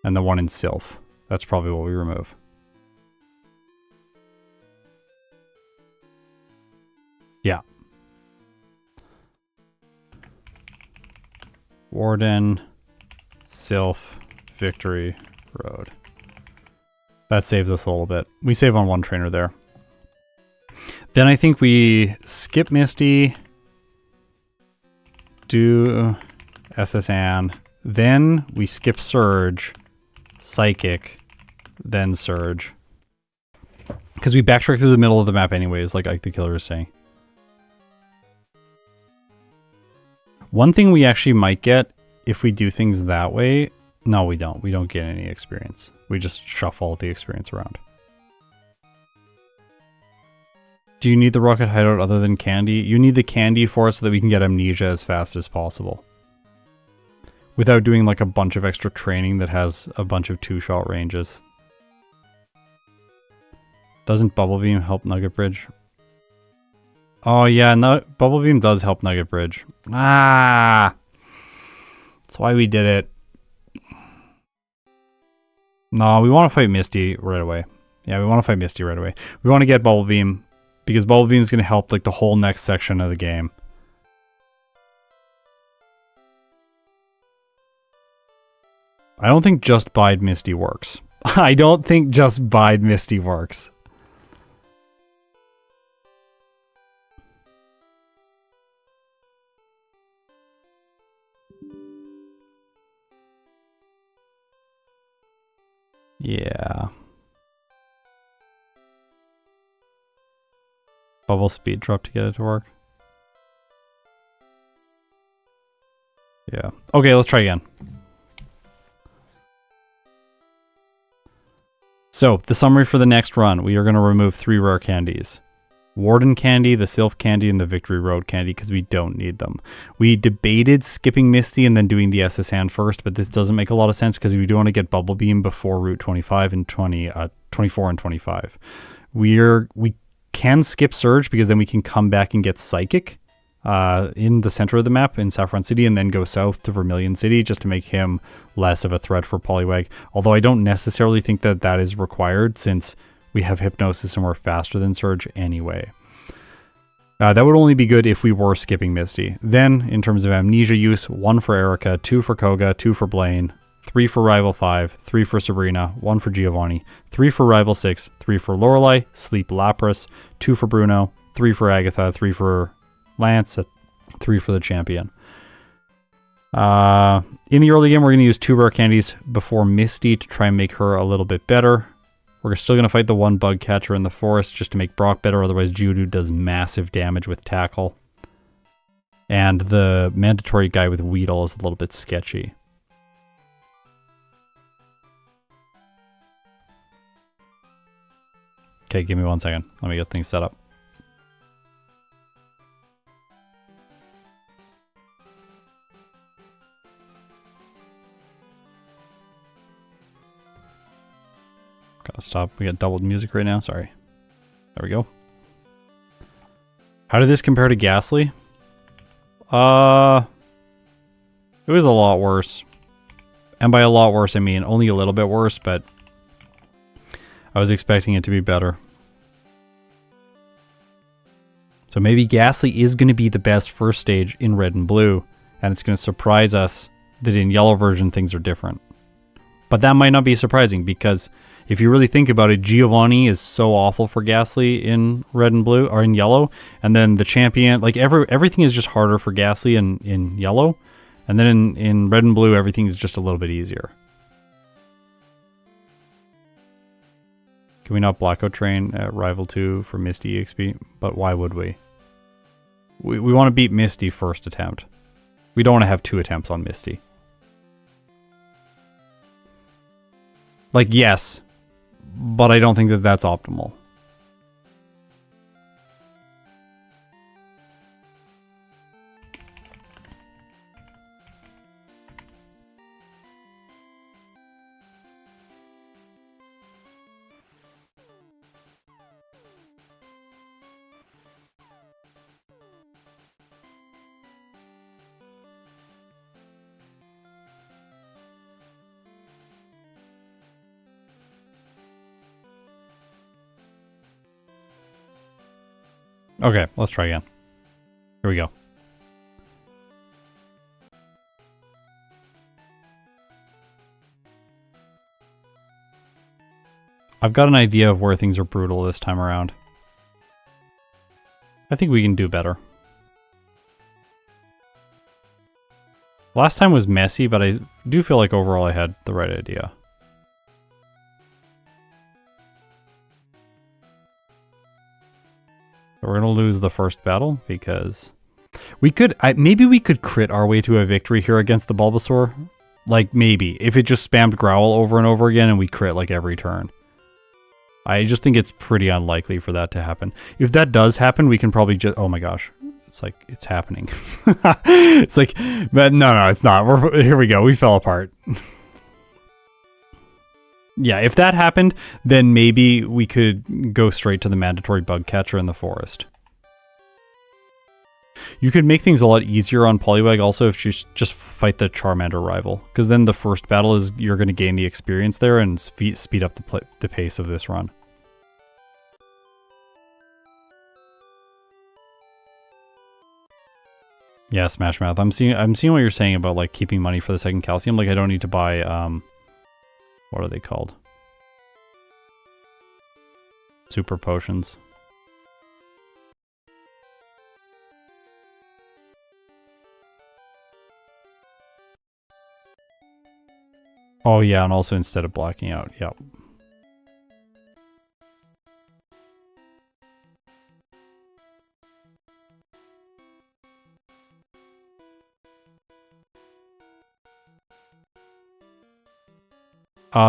and the one in Sylph. That's probably what we remove. Yeah. Warden, Sylph, Victory Road. That saves us a little bit. We save on 1 trainer there. Then I think we skip Misty, do SS Ann, then we skip Surge, Psychic, then Surge. Because we backtrack through the middle of the map anyways, like Ike the Killer is saying. One thing we actually might get if we do things that way, no we don't. We don't get any experience. We just shuffle the experience around. Do you need the rocket hideout other than candy? You need the candy for it so that we can get amnesia as fast as possible. Without doing like a bunch of extra training that has a bunch of 2-shot ranges. Doesn't Bubble Beam help Nugget Bridge? Oh yeah, no, Bubble Beam does help Nugget Bridge. Ah! That's why we did it. No, we want to fight Misty right away. Yeah, we want to fight Misty right away. We want to get Bubble Beam. Because Bubble Beam is going to help like the whole next section of the game. I don't think just Bide Misty works. I don't think just Bide Misty works. Yeah. Bubble speed drop to get it to work. Yeah. Okay, let's try again. So, the summary for the next run. We are going to remove 3 rare candies. Warden candy, the Sylph candy, and the Victory Road candy because we don't need them. We debated skipping Misty and then doing the SS Hand first, but this doesn't make a lot of sense because we do want to get Bubble Beam before Route 25 and 24 and 25. We can skip Surge because then we can come back and get Psychic in the center of the map in Saffron City and then go south to Vermilion City just to make him less of a threat for Poliwag. Although I don't necessarily think that that is required since we have Hypnosis and we're faster than Surge anyway. That would only be good if we were skipping Misty. Then, in terms of Amnesia use, 1 for Erica, 2 for Koga, 2 for Blaine, 3 for Rival 5, 3 for Sabrina, 1 for Giovanni, 3 for Rival 6, 3 for Lorelei, Sleep Lapras, 2 for Bruno, 3 for Agatha, 3 for Lance, 3 for the Champion. In the early game, we're going to use 2 rare candies before Misty to try and make her a little bit better. We're still going to fight the 1 bug catcher in the forest just to make Brock better, otherwise Judo does massive damage with Tackle. And the mandatory guy with Weedle is a little bit sketchy. Okay, give me 1 second. Let me get things set up. Gotta stop. We got doubled music right now. Sorry. There we go. How did this compare to Ghastly? It was a lot worse. And by a lot worse, I mean only a little bit worse, but I was expecting it to be better. So maybe Ghastly is going to be the best first stage in Red and Blue, and it's going to surprise us that in Yellow version things are different. But that might not be surprising, because if you really think about it, Giovanni is so awful for Ghastly in Red and Blue, or in Yellow, and then the champion, like everything is just harder for Ghastly in Yellow, and then in Red and Blue everything is just a little bit easier. Can we not Blackout Train at Rival 2 for Misty EXP? But why would we? We want to beat Misty first attempt. We don't want to have 2 attempts on Misty. Like, yes, but I don't think that that's optimal. Okay, let's try again. Here we go. I've got an idea of where things are brutal this time around. I think we can do better. Last time was messy, but I do feel like overall I had the right idea. We're going to lose the first battle because we could, maybe we could crit our way to a victory here against the Bulbasaur. Like, maybe, if it just spammed Growl over and over again and we crit like every turn. I just think it's pretty unlikely for that to happen. If that does happen, we can probably just, oh my gosh, it's like, it's happening. It's like, but no, it's not. Here we go, we fell apart. Yeah, if that happened, then maybe we could go straight to the mandatory bug catcher in the forest. You could make things a lot easier on Poliwag also if you just fight the Charmander rival, because then the first battle is you're going to gain the experience there and speed up the pace of this run. Yeah, Smash Mouth. I'm seeing what you're saying about like keeping money for the second calcium. Like I don't need to buy what are they called? Super potions. Oh yeah, and also instead of blacking out, yep.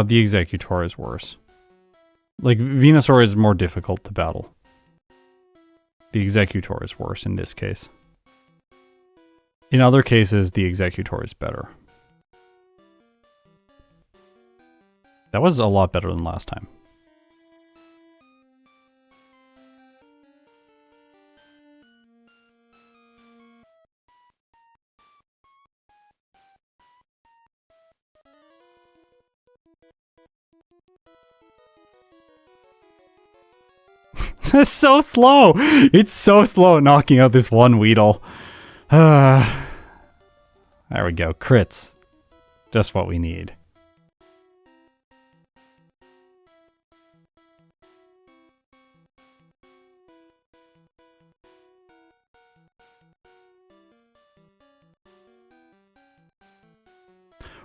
The Executor is worse. Like, Venusaur is more difficult to battle. The Executor is worse in this case. In other cases, the Executor is better. That was a lot better than last time. It's so slow. It's so slow knocking out this one Weedle. There we go. Crits. Just what we need.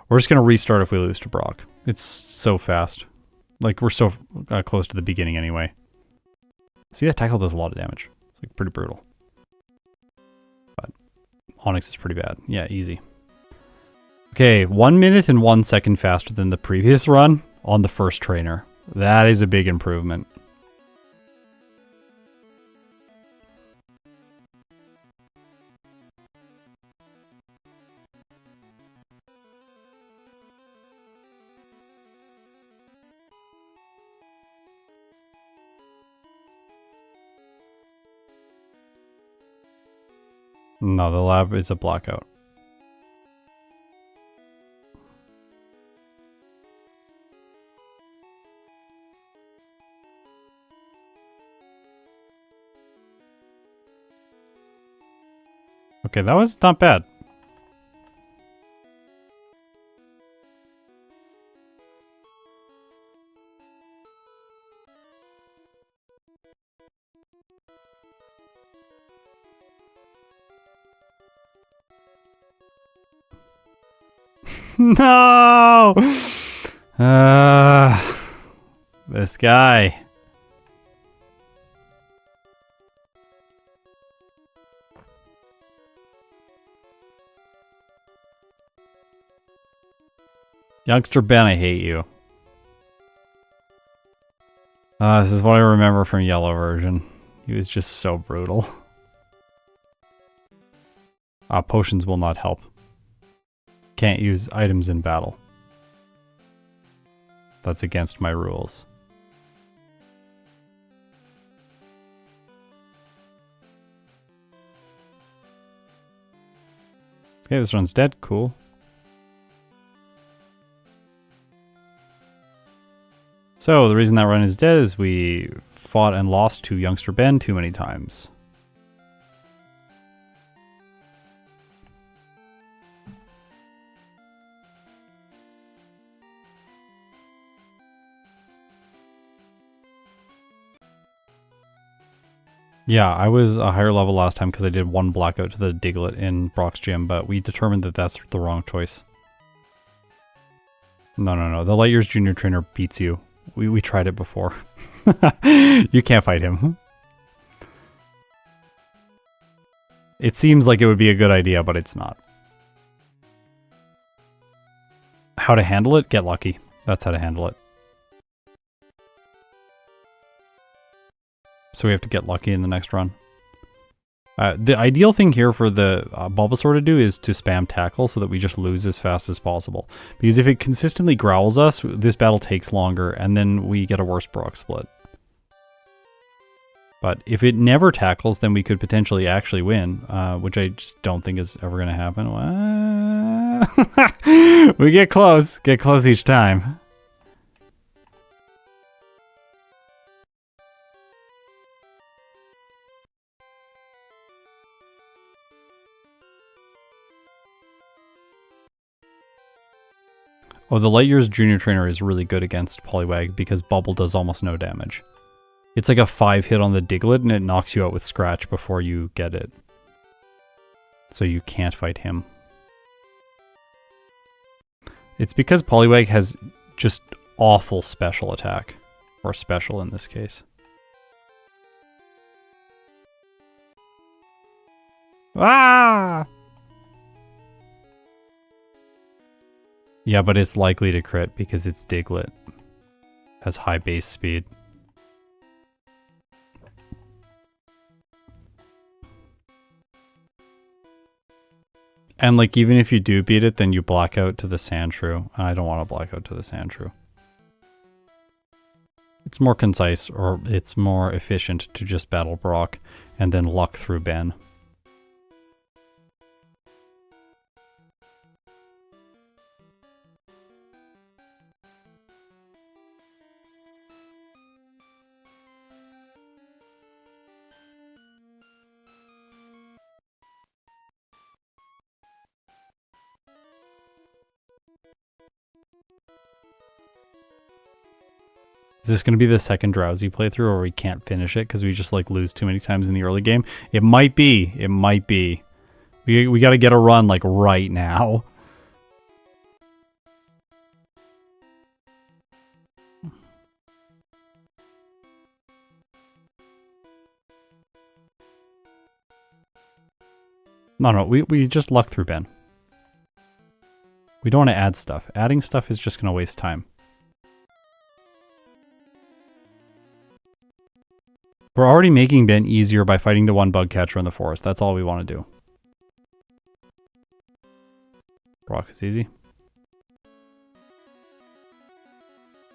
We're just going to restart if we lose to Brock. It's so fast. Like, we're so close to the beginning anyway. See, that tackle does a lot of damage. It's like pretty brutal. But Onyx is pretty bad. Yeah, easy. Okay, 1 minute and 1 second faster than the previous run on the first trainer. That is a big improvement. No, the lab is a blackout. Okay, that was not bad. No! This guy. Youngster Ben, I hate you. This is what I remember from yellow version. He was just so brutal. Potions will not help. Can't use items in battle. That's against my rules. Okay, this one's dead. Cool. So, the reason that run is dead is we fought and lost to Youngster Ben too many times. Yeah, I was a higher level last time because I did one blackout to the Diglett in Brock's gym, but we determined that that's the wrong choice. No. The Light Years Junior Trainer beats you. We tried it before. You can't fight him. It seems like it would be a good idea, but it's not. How to handle it? Get lucky. That's how to handle it. So we have to get lucky in the next run. The ideal thing here for the Bulbasaur to do is to spam tackle so that we just lose as fast as possible. Because if it consistently growls us, this battle takes longer and then we get a worse Brock split. But if it never tackles, then we could potentially actually win, which I just don't think is ever going to happen. We get close each time. Oh, the Light Years Junior Trainer is really good against Poliwag because Bubble does almost no damage. It's like a 5 hit on the Diglett and it knocks you out with Scratch before you get it. So you can't fight him. It's because Poliwag has just awful special attack. Or special in this case. Ah! Yeah, but it's likely to crit because it's Diglett. Has high base speed. And like even if you do beat it, then you black out to the Sandshrew. And I don't want to black out to the Sandshrew. It's more concise or it's more efficient to just battle Brock and then luck through Ben. Is this going to be the second Drowsy playthrough or we can't finish it because we just like lose too many times in the early game? It might be. It might be. We got to get a run like right now. No, we just luck through Ben. We don't want to add stuff. Adding stuff is just going to waste time. We're already making Ben easier by fighting the one bug catcher in the forest. That's all we want to do. Brock is easy.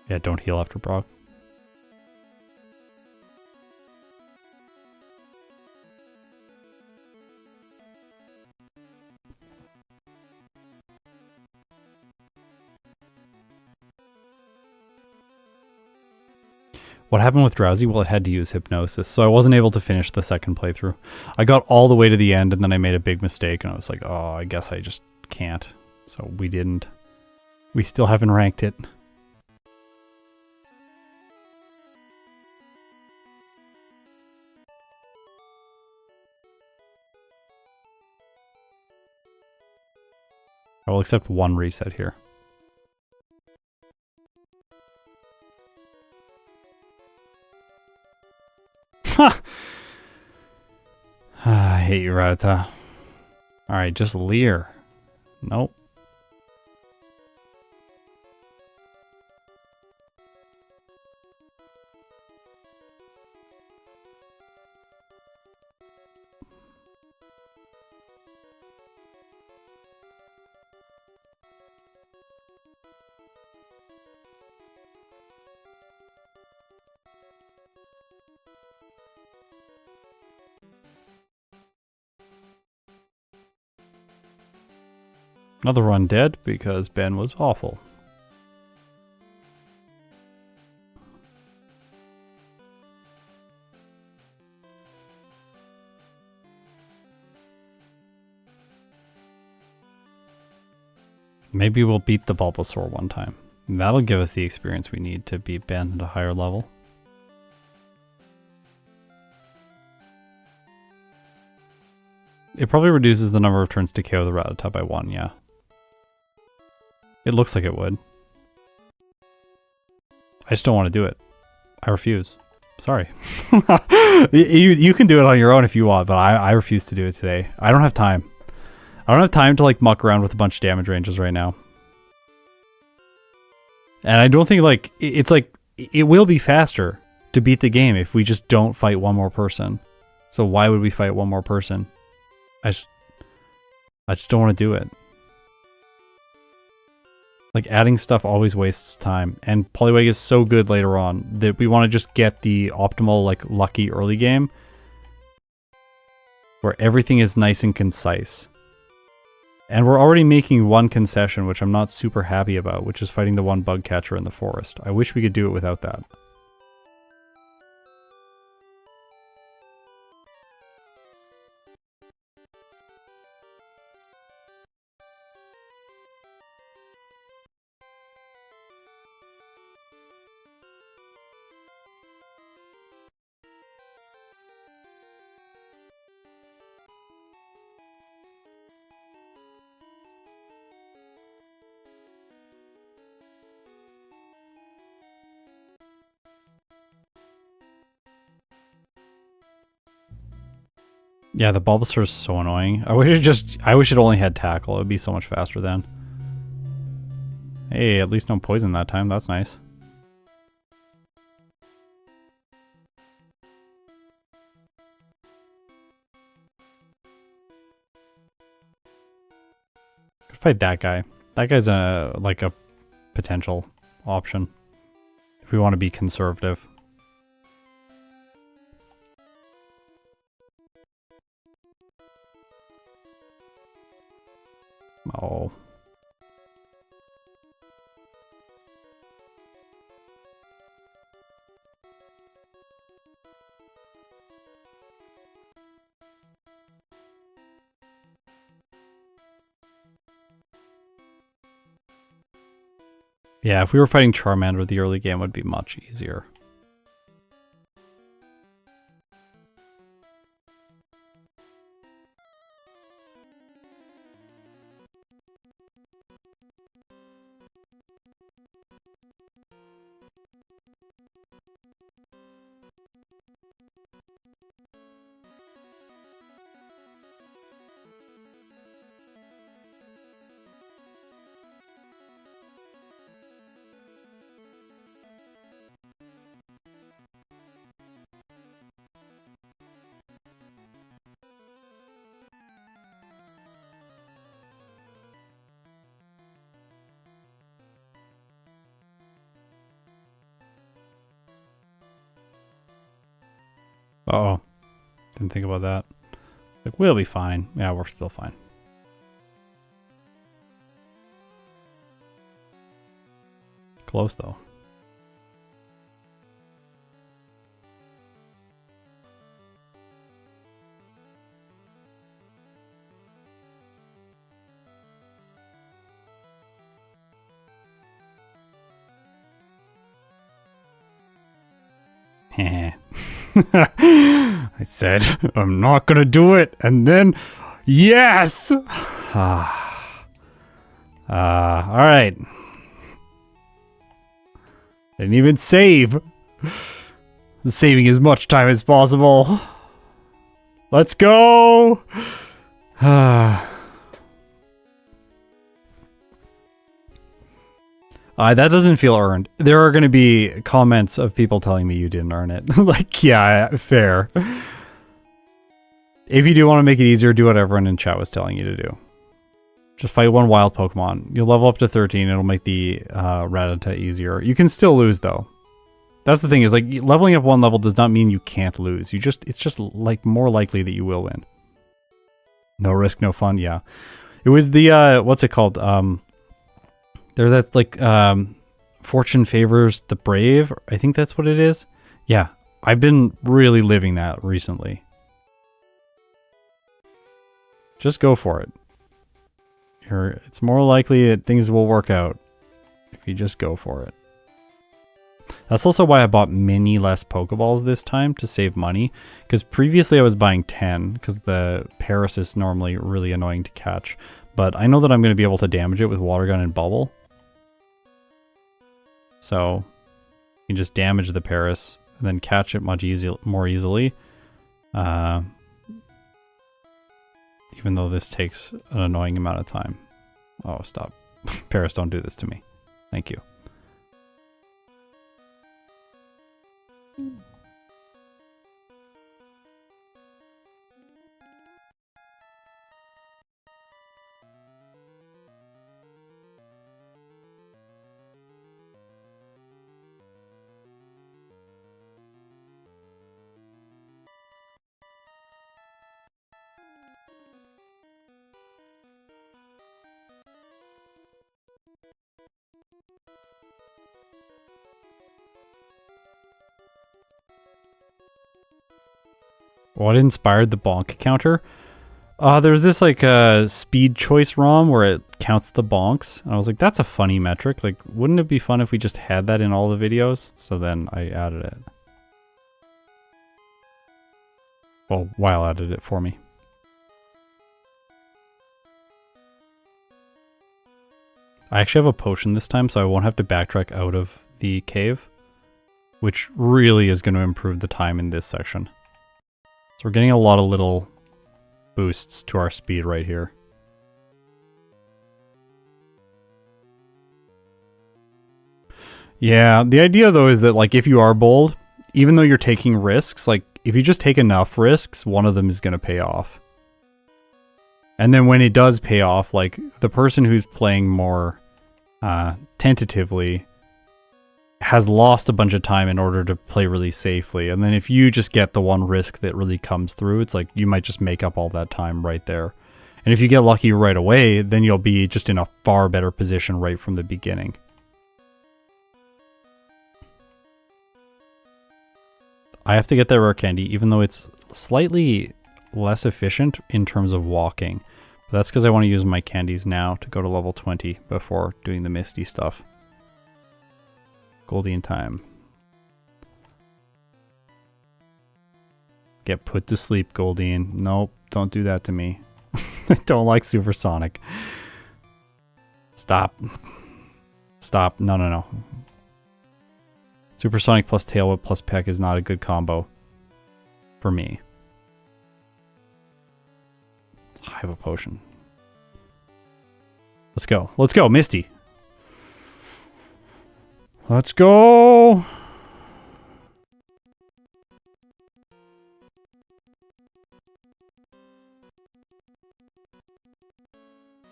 Yeah, don't heal after Brock. What happened with Drowsy? Well, it had to use Hypnosis, so I wasn't able to finish the second playthrough. I got all the way to the end, and then I made a big mistake, and I was like, oh, I guess I just can't. So we didn't. We still haven't ranked it. I will accept one reset here. Ha! I hate you, Ratata. Alright, just Leer. Nope. Another run dead because Ben was awful. Maybe we'll beat the Bulbasaur one time. That'll give us the experience we need to beat Ben at a higher level. It probably reduces the number of turns to KO the Rattata by 1, yeah. It looks like it would. I just don't want to do it. I refuse. Sorry. you can do it on your own if you want, but I refuse to do it today. I don't have time. I don't have time to like muck around with a bunch of damage ranges right now. And I don't think like, it's like, it will be faster to beat the game if we just don't fight one more person. So why would we fight one more person? I just don't want to do it. Like, adding stuff always wastes time, and Poliwag is so good later on that we want to just get the optimal, like, lucky early game where everything is nice and concise. And we're already making one concession, which I'm not super happy about, which is fighting the one bug catcher in the forest. I wish we could do it without that. Yeah, the Bulbasaur is so annoying. I wish it only had tackle. It would be so much faster then. Hey, at least no poison that time. That's nice. Could fight that guy. That guy's like a potential option if we want to be conservative. Oh. Yeah, if we were fighting Charmander, the early game would be much easier. Uh-oh. Didn't think about that. Like, we'll be fine. Yeah, we're still fine. Close, though. I said, I'm not gonna do it, and then, yes! Alright. Didn't even save. Saving as much time as possible. Let's go! That doesn't feel earned. There are going to be comments of people telling me you didn't earn it. Like, yeah, fair. If you do want to make it easier, do what everyone in chat was telling you to do. Just fight one wild Pokemon. You'll level up to 13. It'll make the Rattata easier. You can still lose, though. That's the thing, is like leveling up one level does not mean you can't lose. It's just like more likely that you will win. No risk, no fun. Yeah. It was the what's it called? There's that like fortune favors the brave. I think that's what it is. Yeah, I've been really living that recently. Just go for it. It's more likely that things will work out if you just go for it. That's also why I bought many less Pokeballs this time, to save money. Because previously I was buying 10, because the Paris is normally really annoying to catch. But I know that I'm going to be able to damage it with Water Gun and Bubble. So you can just damage the Paris and then catch it much more easily. Even though this takes an annoying amount of time. Oh, stop. Paris, don't do this to me. Thank you. What inspired the bonk counter? There's this like speed choice ROM where it counts the bonks. And I was like, that's a funny metric. Like, wouldn't it be fun if we just had that in all the videos? So then I added it. Well, Weil added it for me. I actually have a potion this time, so I won't have to backtrack out of the cave, which really is going to improve the time in this section. So we're getting a lot of little boosts to our speed right here. Yeah, the idea though is that like if you are bold, even though you're taking risks, like if you just take enough risks, one of them is going to pay off. And then when it does pay off, like the person who's playing more tentatively has lost a bunch of time in order to play really safely. And then if you just get the one risk that really comes through, it's like you might just make up all that time right there. And if you get lucky right away, then you'll be just in a far better position right from the beginning. I have to get that rare candy, even though it's slightly less efficient in terms of walking. But that's because I want to use my candies now to go to level 20 before doing the Misty stuff. Goldeen time. Get put to sleep, Goldeen. Nope, don't do that to me. I don't like supersonic. Stop. Stop. No, no, no. Supersonic plus tail whip plus peck is not a good combo for me. I have a potion. Let's go. Let's go, Misty. Let's go.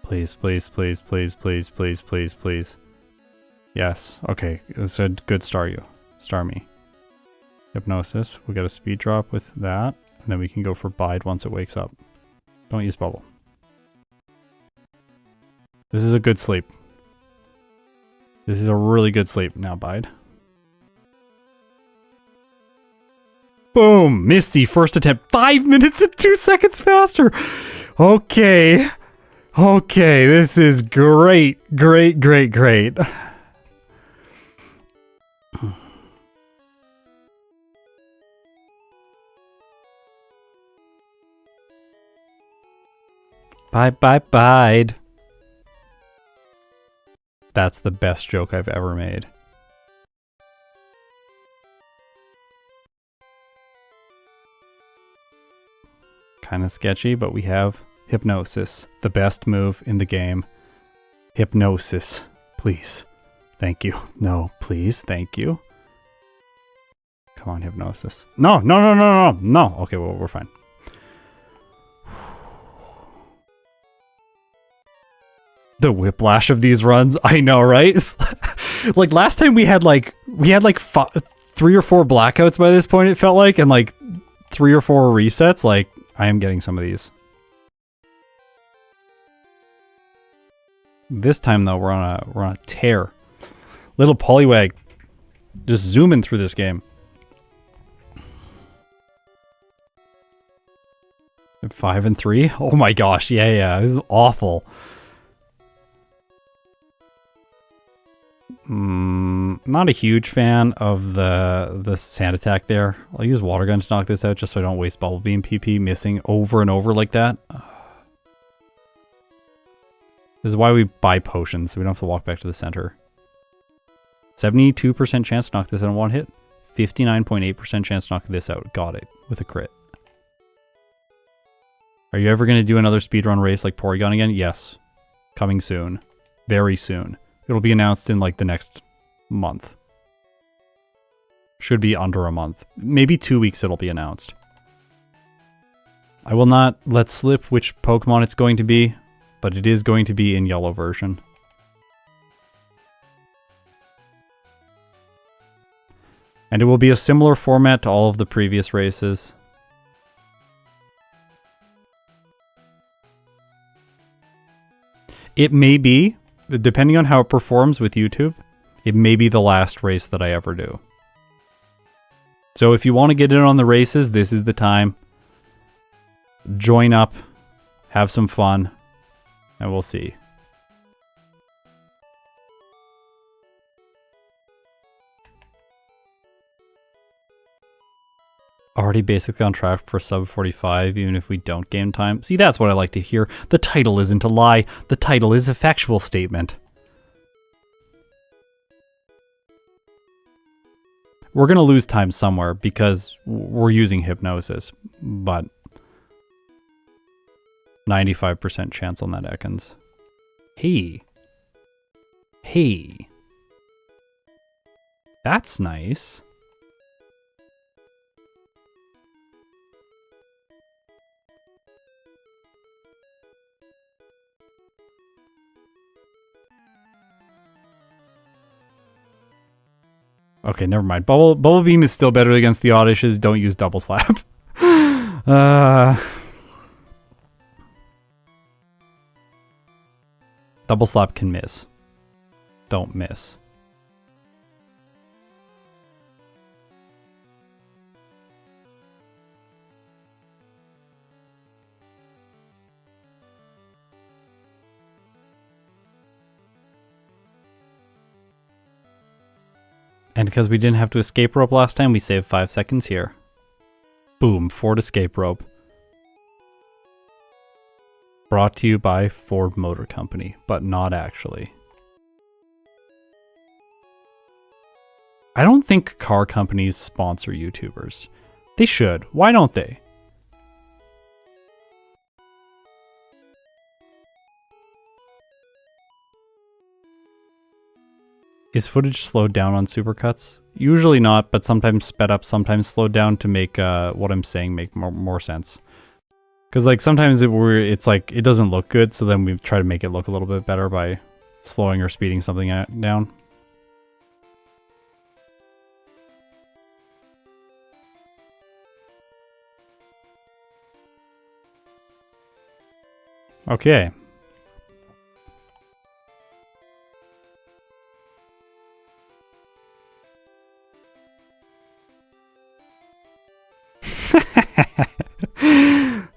Please, please, please, please, please, please, please, please. Yes. Okay. It said good star you. Star me. Hypnosis. We got a speed drop with that. And then we can go for bide once it wakes up. Don't use bubble. This is a good sleep. This is a really good sleep. Now bide. Boom! Misty, first attempt. 5 minutes and 2 seconds faster! Okay. Okay, this is great. Great, great, great. Bide. That's the best joke I've ever made. Kind of sketchy, but we have Hypnosis, the best move in the game. Hypnosis, please. Thank you. No, please, thank you. Come on, Hypnosis. No. Okay, well, we're fine. The whiplash of these runs, I know, right? Like last time we had like 3 or 4 blackouts by this point, it felt like, and like 3 or 4 resets. Like I am getting some of these. This time though, we're on a tear. Little Poliwag just zooming through this game. 5 and 3. Oh my gosh, yeah, this is awful. Not a huge fan of the sand attack there. I'll use water gun to knock this out just so I don't waste bubble beam PP missing over and over like that. This is why we buy potions, so we don't have to walk back to the center. 72% chance to knock this out in one hit. 59.8% chance to knock this out. Got it. With a crit. Are you ever going to do another speedrun race like Porygon again? Yes. Coming soon. Very soon. It'll be announced in like the next month. Should be under a month. Maybe 2 weeks it'll be announced. I will not let slip which Pokemon it's going to be, but it is going to be in yellow version. And it will be a similar format to all of the previous races. It may be, depending on how it performs with YouTube, it may be the last race that I ever do. So if you want to get in on the races, this is the time. Join up, have some fun, and we'll see. Already basically on track for sub 45, even if we don't gain time. See, that's what I like to hear. The title isn't a lie. The title is a factual statement. We're going to lose time somewhere because we're using Hypnosis, but 95% chance on that Ekans. Hey. That's nice. Okay, never mind. Bubble Beam is still better against the Oddishes. Don't use Double Slap. Double Slap can miss. Don't miss. And because we didn't have to escape rope last time, we saved 5 seconds here. Boom, Ford escape rope. Brought to you by Ford Motor Company, but not actually. I don't think car companies sponsor YouTubers. They should. Why don't they? Is footage slowed down on supercuts? Usually not, but sometimes sped up, sometimes slowed down to make what I'm saying make more sense. Because like sometimes it's like it doesn't look good, so then we try to make it look a little bit better by slowing or speeding something down. Okay.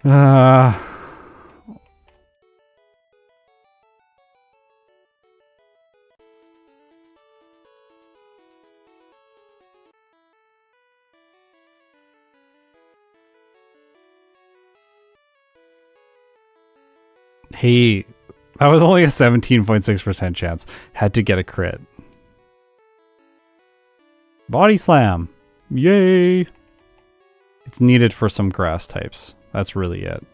uh, hey, that was only a 17.6% chance. Had to get a crit. Body slam. Yay. It's needed for some grass types. That's really it.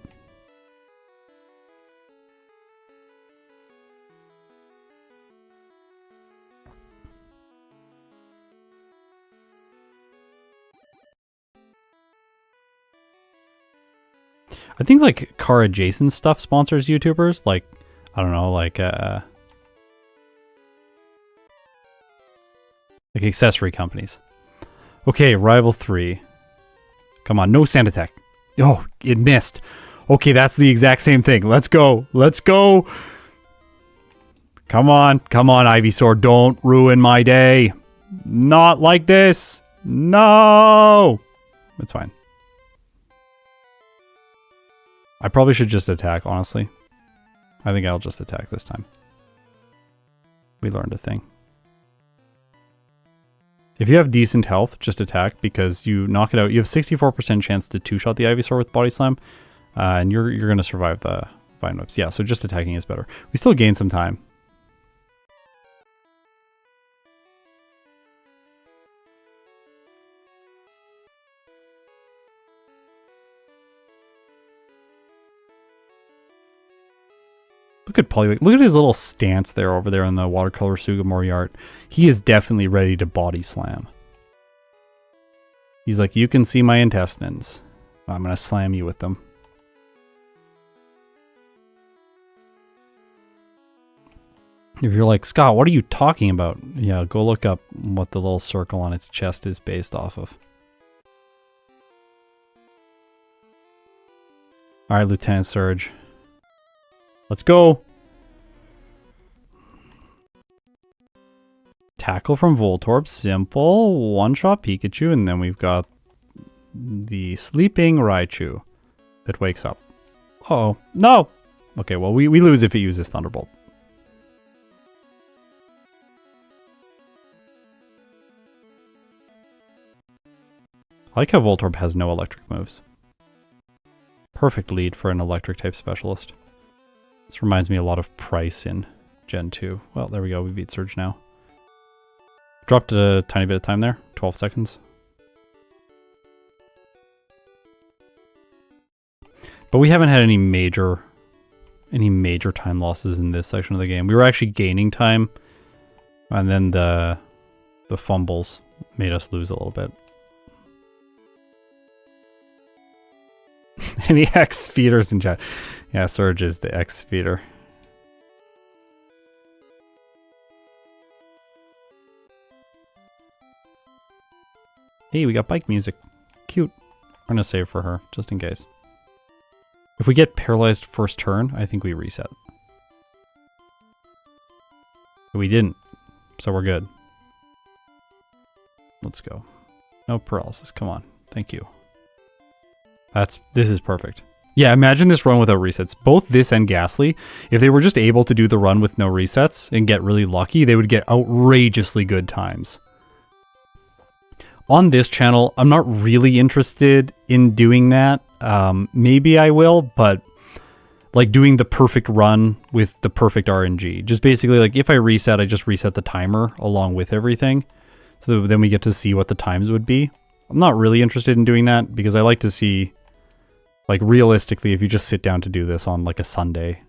I think like car adjacent stuff sponsors YouTubers. Like, I don't know, like accessory companies. Okay, Rival 3. Come on, no sand attack. Oh, it missed. Okay, that's the exact same thing. Let's go. Let's go. Come on, Ivysaur. Don't ruin my day. Not like this. No. It's fine. I probably should just attack, honestly. I think I'll just attack this time. We learned a thing. If you have decent health, just attack because you knock it out. You have 64% chance to two-shot the Ivysaur with Body Slam, and you're going to survive the Vine Whips. Yeah, so just attacking is better. We still gain some time. Look at Poliwag. Look at his little stance there over there in the watercolor Sugimori art. He is definitely ready to body slam. He's like, you can see my intestines. I'm going to slam you with them. If you're like, Scott, what are you talking about? Yeah, go look up what the little circle on its chest is based off of. Alright, Lieutenant Surge. Let's go. Tackle from Voltorb, simple. One-shot Pikachu, and then we've got the sleeping Raichu that wakes up. Uh-oh, no! Okay, well, we lose if it uses Thunderbolt. I like how Voltorb has no electric moves. Perfect lead for an electric type specialist. This reminds me a lot of Price in Gen 2. Well, there we go. We beat Surge now. Dropped a tiny bit of time there. 12 seconds. But we haven't had any major time losses in this section of the game. We were actually gaining time, and then the fumbles made us lose a little bit. Any X speeders in chat? Yeah, Surge is the X speeder. Hey, we got bike music. Cute. I'm gonna save for her, just in case. If we get paralyzed first turn, I think we reset. But we didn't, so we're good. Let's go. No paralysis, come on. Thank you. This is perfect. Yeah, imagine this run without resets. Both this and Ghastly, if they were just able to do the run with no resets and get really lucky, they would get outrageously good times. On this channel, I'm not really interested in doing that. Maybe I will, but like doing the perfect run with the perfect RNG. Just basically like if I reset, I just reset the timer along with everything. So then we get to see what the times would be. I'm not really interested in doing that because I like to see, like realistically, if you just sit down to do this on like a Sunday,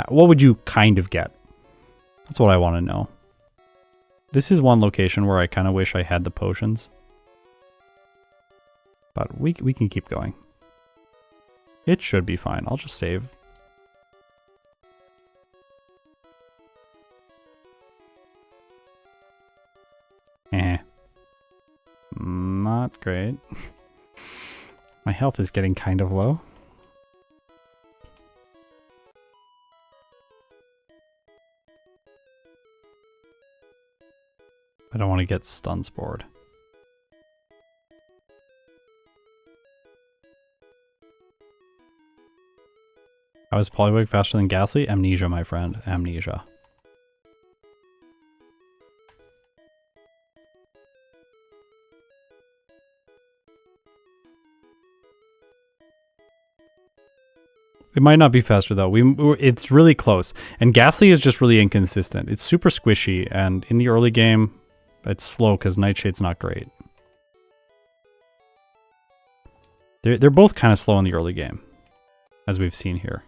what would you kind of get? That's what I want to know. This is one location where I kind of wish I had the potions. But we can keep going. It should be fine. I'll just save. Not great. My health is getting kind of low. don't want to get stun spored. How is Poliwag faster than Ghastly? Amnesia, my friend. Amnesia. It might not be faster though. It's really close. And Ghastly is just really inconsistent. It's super squishy, and in the early game, it's slow because Nightshade's not great. They're both kind of slow in the early game, as we've seen here.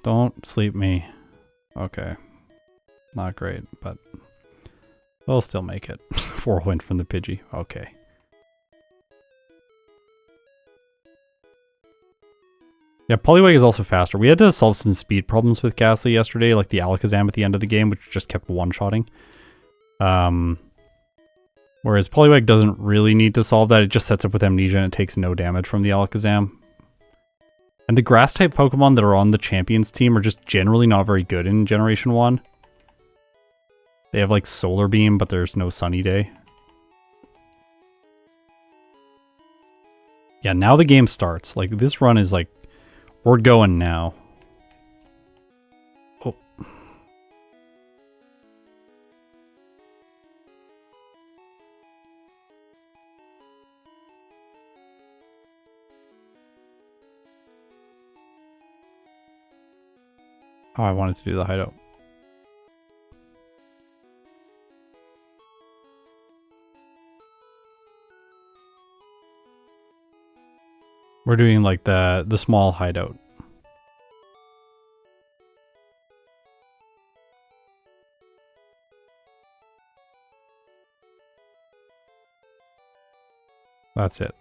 Don't sleep me. Okay. Not great, but we'll still make it. 4 win from the Pidgey. Okay. Yeah, Poliwag is also faster. We had to solve some speed problems with Ghastly yesterday, like the Alakazam at the end of the game, which just kept one-shotting. Whereas Poliwag doesn't really need to solve that. It just sets up with Amnesia and it takes no damage from the Alakazam. And the Grass-type Pokemon that are on the Champions team are just generally not very good in Generation 1. They have like Solar Beam, but there's no Sunny Day. Yeah, now the game starts. Like, this run is like, we're going now. Oh. Oh, I wanted to do the hideout. We're doing like the small hideout. That's it.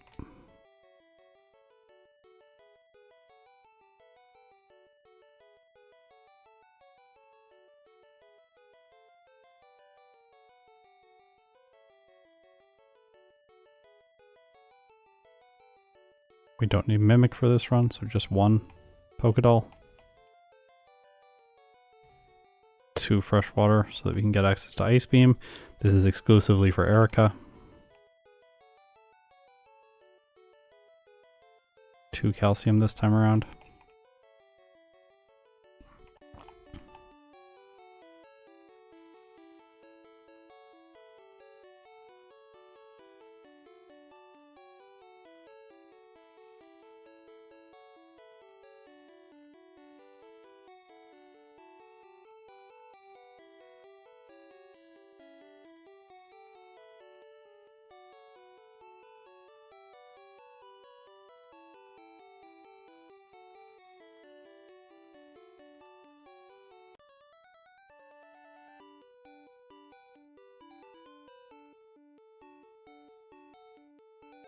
We don't need Mimic for this run, so just 1 Pokédoll. 2 Freshwater so that we can get access to Ice Beam. This is exclusively for Erica. 2 Calcium this time around.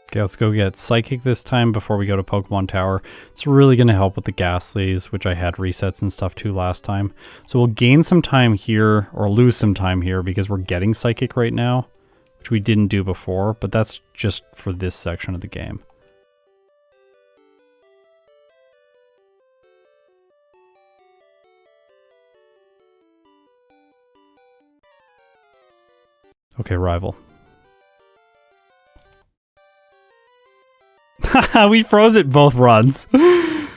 Okay, let's go get Psychic this time before we go to Pokemon Tower. It's really going to help with the Ghastlies, which I had resets and stuff too last time. So we'll gain some time here, or lose some time here, because we're getting Psychic right now, which we didn't do before, but that's just for this section of the game. Okay, Rival. We froze it both runs. Oh,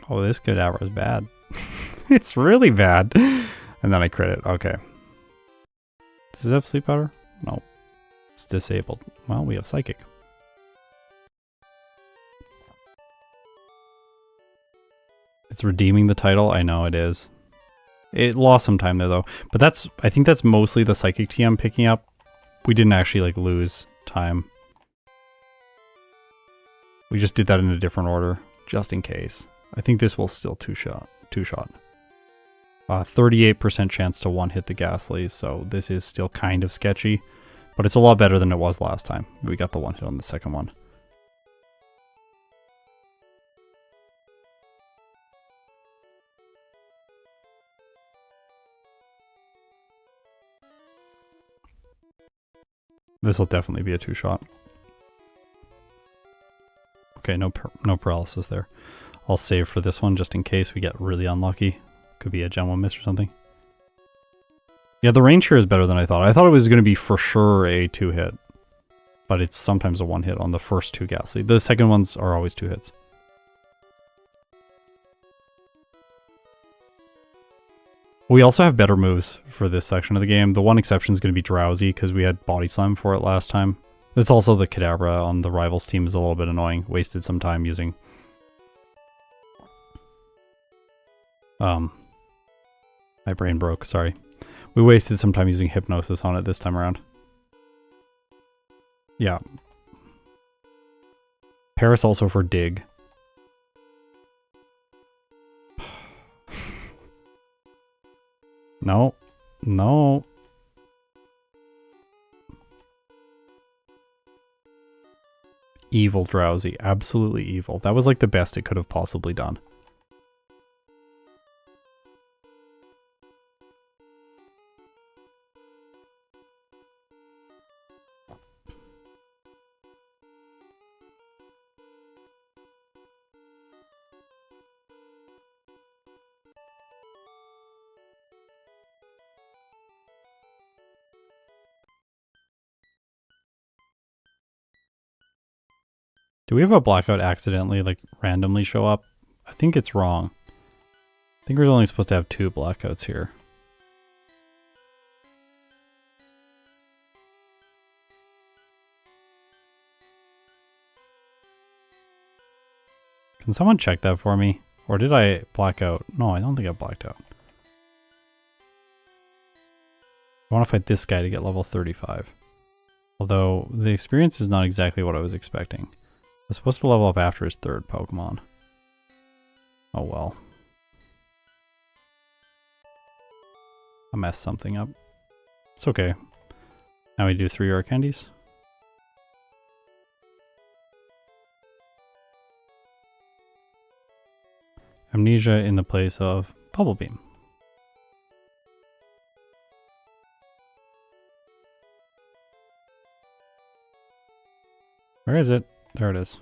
this good hour is bad. It's really bad. And then I crit it. Okay. Does it have Sleep Powder? No. It's disabled. Well, we have Psychic. It's redeeming the title. I know it is. It lost some time there though. But I think that's mostly the Psychic TM picking up. We didn't actually like lose time. We just did that in a different order, just in case. I think this will still two-shot. 38% chance to one-hit the Ghastly, so this is still kind of sketchy. But it's a lot better than it was last time. We got the one hit on the second one. This will definitely be a 2-shot. Okay, no paralysis there. I'll save for this one just in case we get really unlucky. Could be a Gen 1 miss or something. Yeah, the range here is better than I thought. I thought it was going to be for sure a 2-hit. But it's sometimes a 1-hit on the first 2 Ghastly. The second ones are always 2 hits. We also have better moves for this section of the game. The one exception is going to be Drowsy because we had Body Slam for it last time. It's also the Kadabra on the Rivals team is a little bit annoying. Wasted some time using... my brain broke, sorry. We wasted some time using Hypnosis on it this time around. Yeah. Paris also for Dig. No. No. Evil Drowsy. Absolutely evil. That was like the best it could have possibly done. Do we have a blackout accidentally, like, randomly show up? I think it's wrong. I think we're only supposed to have 2 blackouts here. Can someone check that for me? Or did I black out? No, I don't think I blacked out. I want to fight this guy to get level 35. Although, the experience is not exactly what I was expecting. I was supposed to level up after his 3rd Pokemon. Oh well. I messed something up. It's okay. Now we do 3 Rare Candies. Amnesia in the place of Bubble Beam. Where is it? There it is.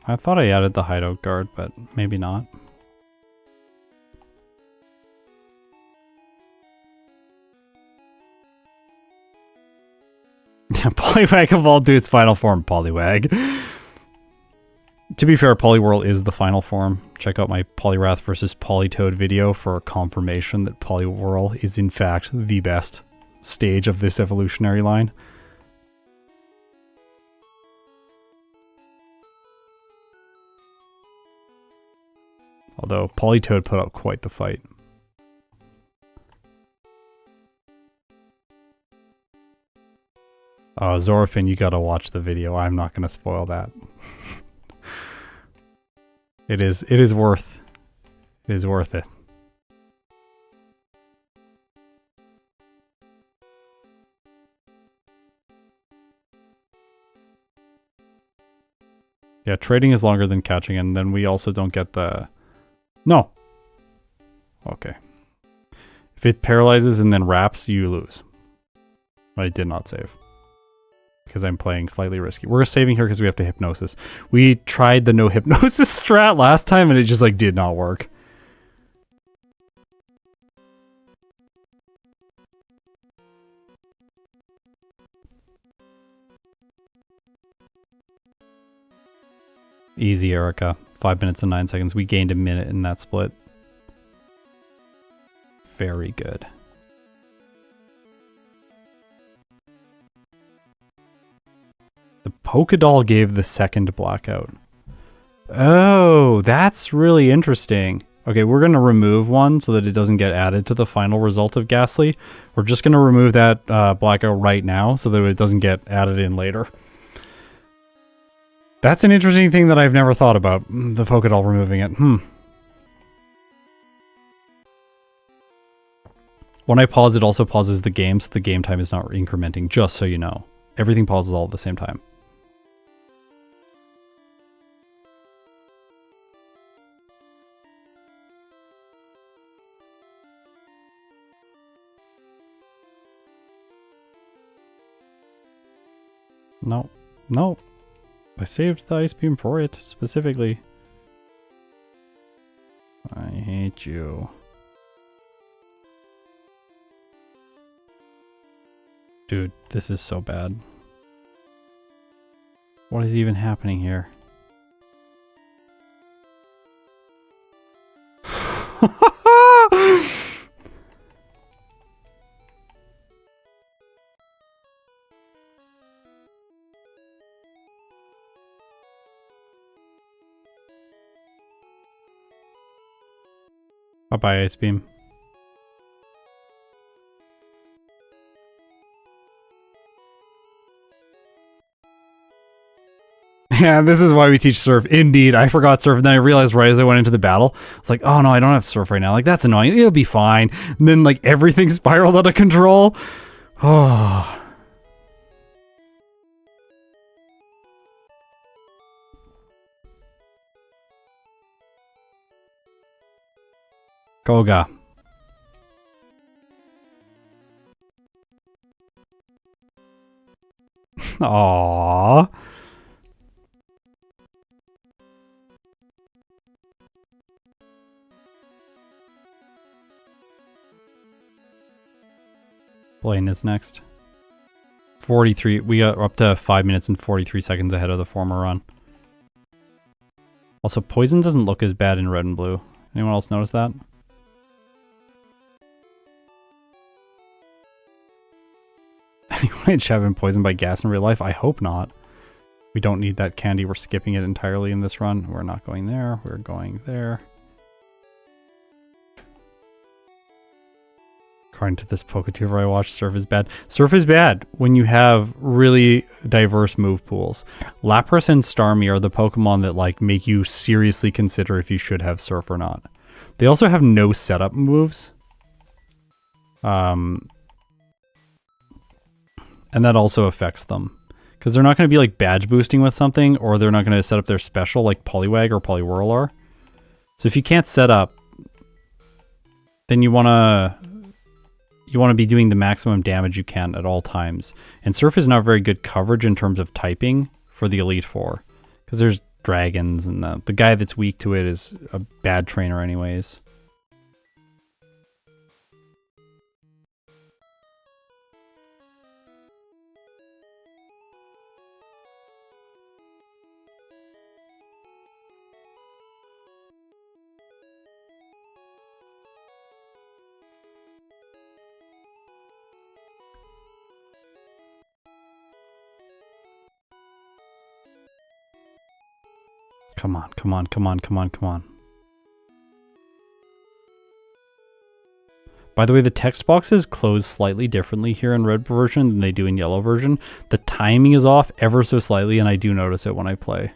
I thought I added the hideout guard, but maybe not. Poliwag evolved to its final form, Poliwag. To be fair, Poliwhirl is the final form. Check out my Poliwrath versus Politoad video for confirmation that Poliwhirl is in fact the best stage of this evolutionary line. Although Politoad put up quite the fight. Zorafin, you gotta watch the video. I'm not gonna spoil that. It is worth it. Yeah, trading is longer than catching, and then we also don't get the... No! Okay. If it paralyzes and then wraps, you lose. I did not save. Because I'm playing slightly risky. We're saving here because we have to Hypnosis. We tried the no Hypnosis strat last time and it just like did not work. Easy, Erica. 5 minutes and 9 seconds. We gained a minute in that split. Very good. The Pokédoll gave the second blackout. Oh, that's really interesting. Okay, we're going to remove one so that it doesn't get added to the final result of Ghastly. We're just going to remove that blackout right now so that it doesn't get added in later. That's an interesting thing that I've never thought about, the Pokédoll removing it. When I pause, it also pauses the game, so the game time is not incrementing, just so you know. Everything pauses all at the same time. No. No. I saved the ice beam for it, specifically. I hate you. Dude, this is so bad. What is even happening here? Bye-bye, Ice Beam. Yeah, this is why we teach Surf. Indeed, I forgot Surf, and then I realized right as I went into the battle, it's like, oh no, I don't have Surf right now. Like, that's annoying. It'll be fine. And then, like, everything spiraled out of control. Oh. Koga. Aww. Blaine is next. 43. We got up to 5 minutes and 43 seconds ahead of the former run. Also, poison doesn't look as bad in red and blue. Anyone else notice that? Anyone have been poisoned by gas in real life? I hope not. We don't need that candy. We're skipping it entirely in this run. We're not going there. We're going there. According to this PokeTuber I watched, Surf is bad. Surf is bad when you have really diverse move pools. Lapras and Starmie are the Pokemon that like make you seriously consider if you should have Surf or not. They also have no setup moves. And that also affects them. Because they're not going to be like badge boosting with something, or they're not going to set up their special like Poliwag or Poliwhirl are. So if you can't set up, then you want to be doing the maximum damage you can at all times. And Surf is not very good coverage in terms of typing for the Elite Four. Because there's dragons, and the guy that's weak to it is a bad trainer anyways. Come on, come on, come on, come on, come on. By the way, the text boxes close slightly differently here in red version than they do in yellow version. The timing is off ever so slightly, and I do notice it when I play.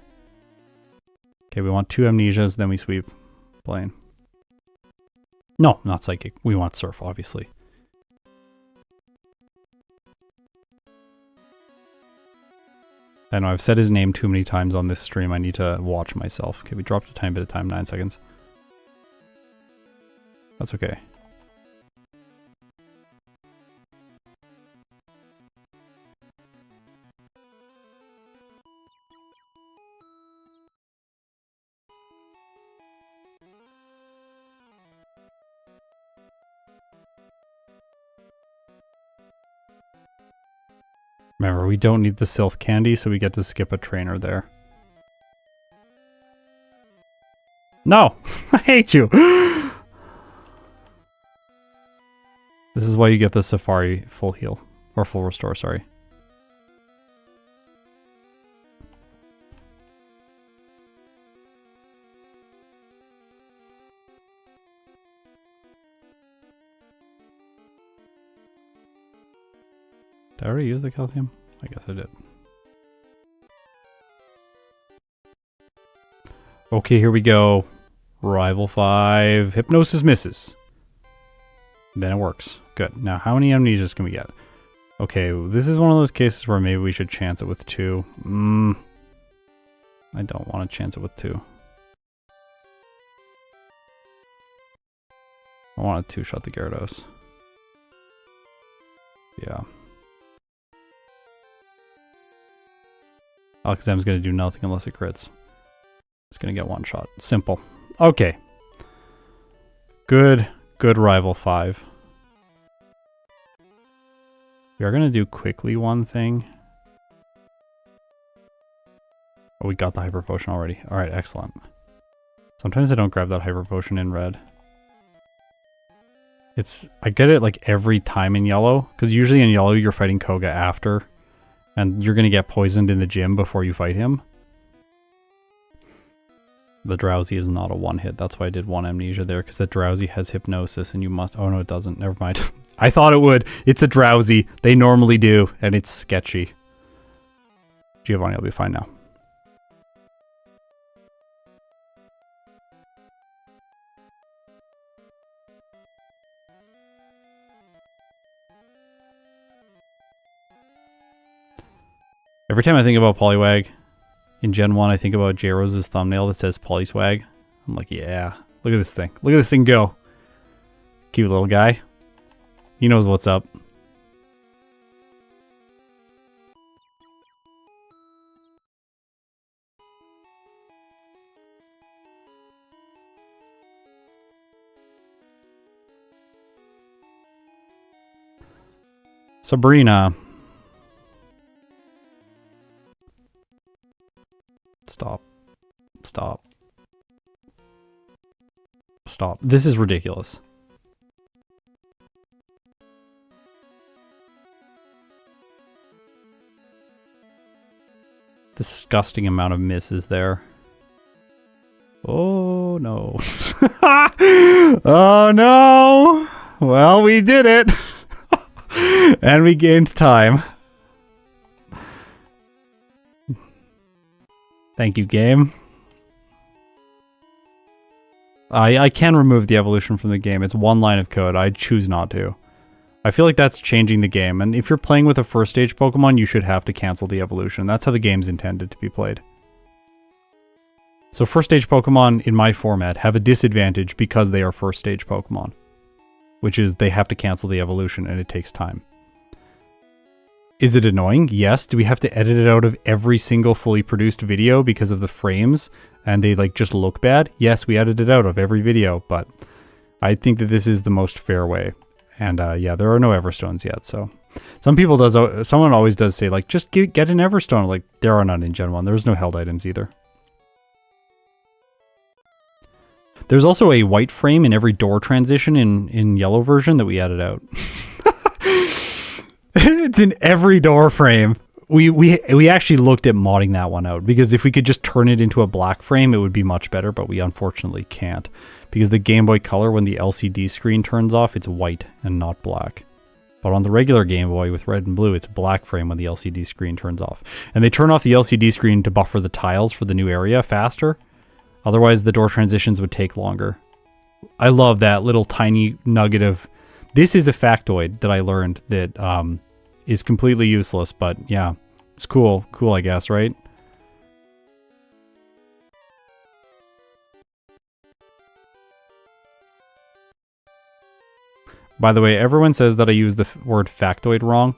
Okay, we want 2 amnesias, then we sweep. Blaine. No, not psychic. We want Surf, obviously. I know I've said his name too many times on this stream. I need to watch myself. Okay, we dropped a tiny bit of time, 9 seconds. That's okay. Remember, we don't need the Sylph Candy, so we get to skip a trainer there. No! I hate you! This is why you get the Safari full heal. Or full restore, sorry. Did I already use the calcium? I guess I did. Okay, here we go. Rival 5. Hypnosis misses. Then it works. Good. Now, how many amnesias can we get? Okay, this is one of those cases where maybe we should chance it with 2. I don't want to chance it with 2. I want to 2-shot the Gyarados. Yeah. Alakazam's going to do nothing unless it crits. It's going to get one shot. Simple. Okay. Good rival 5. We are going to do quickly one thing. Oh, we got the Hyper Potion already. Alright, excellent. Sometimes I don't grab that Hyper Potion in red. I get it like every time in yellow, because usually in yellow you're fighting Koga after, and you're going to get poisoned in the gym before you fight him. The Drowsy is not a one-hit. That's why I did 1 Amnesia there, because the Drowsy has Hypnosis, and you must... Oh, no, it doesn't. Never mind. I thought it would. It's a Drowsy. They normally do, and it's sketchy. Giovanni will be fine now. Every time I think about Poliwag, in Gen 1, I think about J-Rose's thumbnail that says Polyswag. I'm like, yeah, look at this thing. Look at this thing go. Cute little guy. He knows what's up. Sabrina. Stop. Stop. Stop. This is ridiculous. Disgusting amount of misses there. Oh no. Oh no! Well, we did it! And we gained time. Thank you, game. I can remove the evolution from the game. It's one line of code. I choose not to. I feel like that's changing the game, and if you're playing with a first stage Pokemon, you should have to cancel the evolution. That's how the game's intended to be played. So first stage Pokemon in my format have a disadvantage because they are first stage Pokemon, which is they have to cancel the evolution and it takes time. Is it annoying? Yes. Do we have to edit it out of every single fully produced video because of the frames and they like just look bad? Yes, we edit it out of every video, but I think that this is the most fair way. And yeah, there are no Everstones yet, so someone always does say like, just get an Everstone. Like, there are none in Gen 1. There's no held items either. There's also a white frame in every door transition in yellow version that we added out. It's in every door frame. We actually looked at modding that one out, because if we could just turn it into a black frame, it would be much better, but we unfortunately can't. Because the Game Boy Color, when the LCD screen turns off, it's white and not black. But on the regular Game Boy with red and blue, it's black frame when the LCD screen turns off. And they turn off the LCD screen to buffer the tiles for the new area faster. Otherwise, the door transitions would take longer. I love that little tiny nugget of... This is a factoid that I learned that is completely useless, but yeah, it's cool. Cool, I guess, right? By the way, everyone says that I use the word factoid wrong,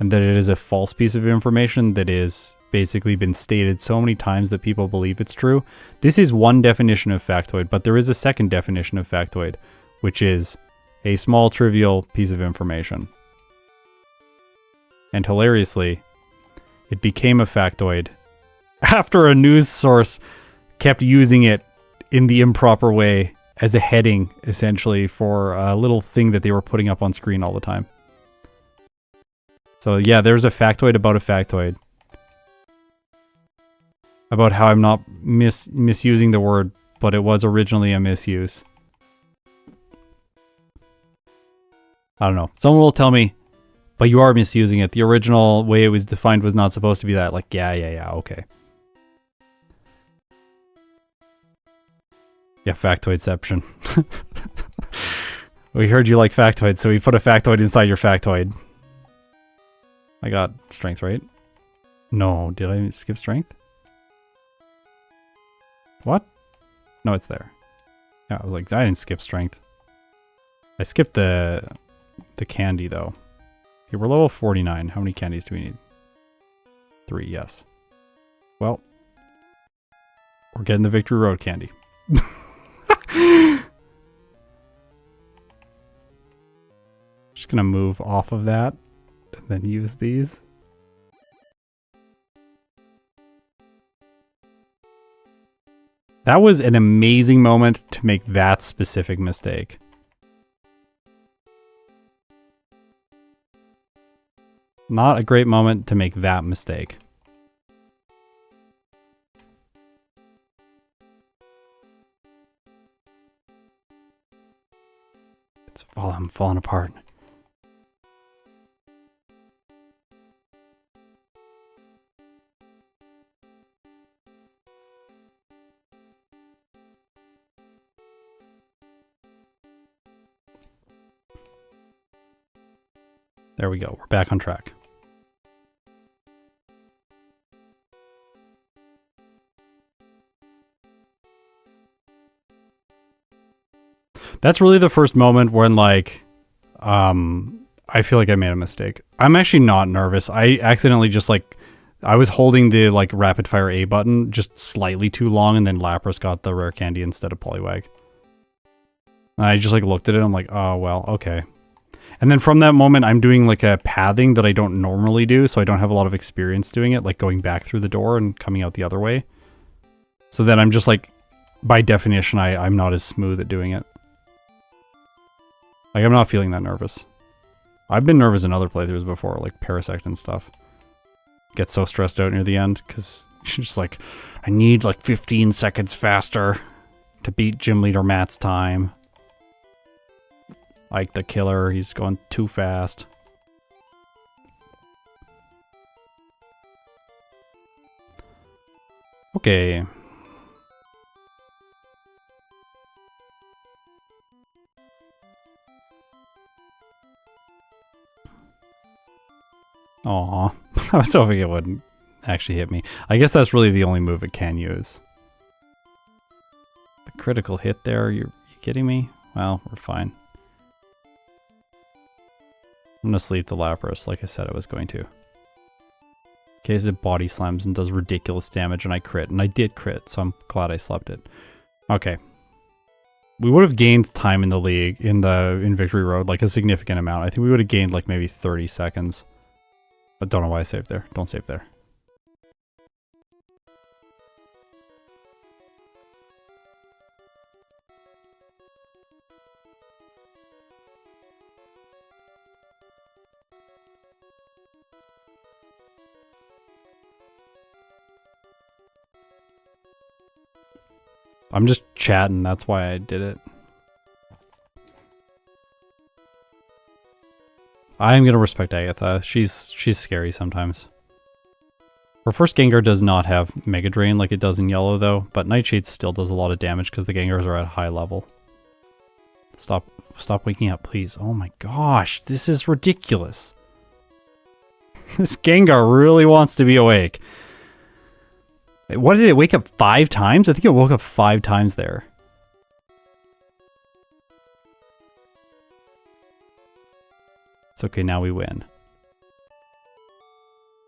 and that it is a false piece of information that is basically been stated so many times that people believe it's true. This is one definition of factoid, but there is a second definition of factoid, which is a small trivial piece of information. And hilariously, it became a factoid after a news source kept using it in the improper way as a heading, essentially, for a little thing that they were putting up on screen all the time. So yeah, there's a factoid about a factoid. About how I'm not misusing the word, but it was originally a misuse. I don't know. Someone will tell me, but you are misusing it. The original way it was defined was not supposed to be that. Like, yeah, okay. Yeah, factoidception. We heard you like factoids, so we put a factoid inside your factoid. I got strength, right? No, did I skip strength? What? No, it's there. Yeah, I was like, I didn't skip strength. I skipped the candy, though. Okay, we're level 49. How many candies do we need? 3, yes. Well, we're getting the Victory Road candy. Just gonna move off of that and then use these. That was an amazing moment to make that specific mistake. Not a great moment to make that mistake. I'm falling apart. There we go. We're back on track. That's really the first moment when, like, I feel like I made a mistake. I'm actually not nervous. I accidentally just, like, I was holding the, like, rapid fire A button just slightly too long, and then Lapras got the rare candy instead of Poliwag. And I just, like, looked at it, and I'm like, oh, well, okay. And then from that moment, I'm doing, like, a pathing that I don't normally do, so I don't have a lot of experience doing it, like going back through the door and coming out the other way. So then I'm just, like, by definition, I'm not as smooth at doing it. Like, I'm not feeling that nervous. I've been nervous in other playthroughs before, like Parasect and stuff. Get so stressed out near the end, because you're just like, I need, like, 15 seconds faster to beat Gym Leader Matt's time. Like the killer, he's going too fast. Okay. Aw, I was hoping it wouldn't actually hit me. I guess that's really the only move it can use. The critical hit there, you kidding me? Well, we're fine. I'm gonna sleep the Lapras like I said I was going to. In case it body slams and does ridiculous damage and I crit. And I did crit, so I'm glad I slept it. Okay. We would have gained time in the league, in Victory Road, like a significant amount. I think we would have gained like maybe 30 seconds. I don't know why I saved there. Don't save there. I'm just chatting, that's why I did it. I'm gonna respect Agatha. She's scary sometimes. Her first Gengar does not have Mega Drain like it does in Yellow though, but Nightshade still does a lot of damage because the Gengars are at high level. Stop waking up, please. Oh my gosh, this is ridiculous. This Gengar really wants to be awake. What did it wake up 5 times? I think it woke up 5 times there. It's okay, now we win.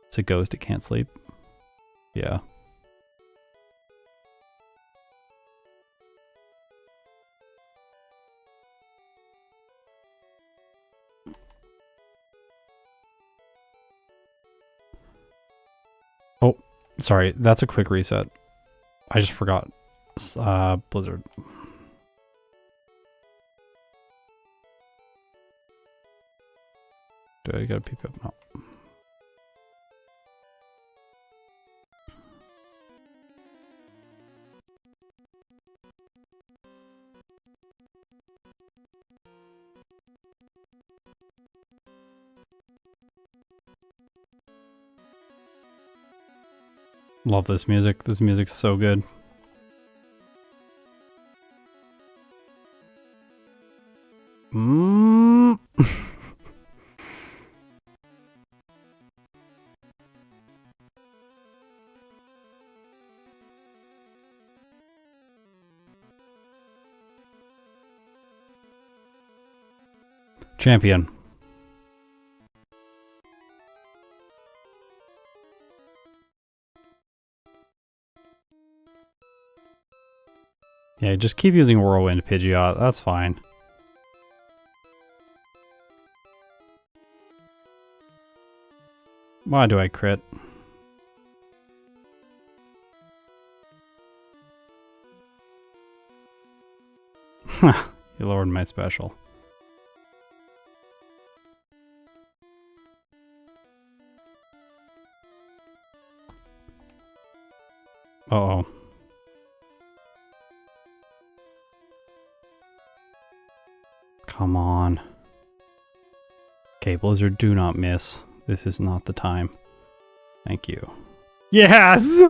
It's a ghost, it can't sleep. Yeah. Oh, sorry, that's a quick reset. I just forgot. Blizzard. Do I gotta peep up? No. Love this music. This music's so good. Champion. Yeah, just keep using Whirlwind Pidgeot. That's fine. Why do I crit? You lowered my special. Uh-oh. Come on. Okay, Blizzard, do not miss. This is not the time. Thank you. Yes!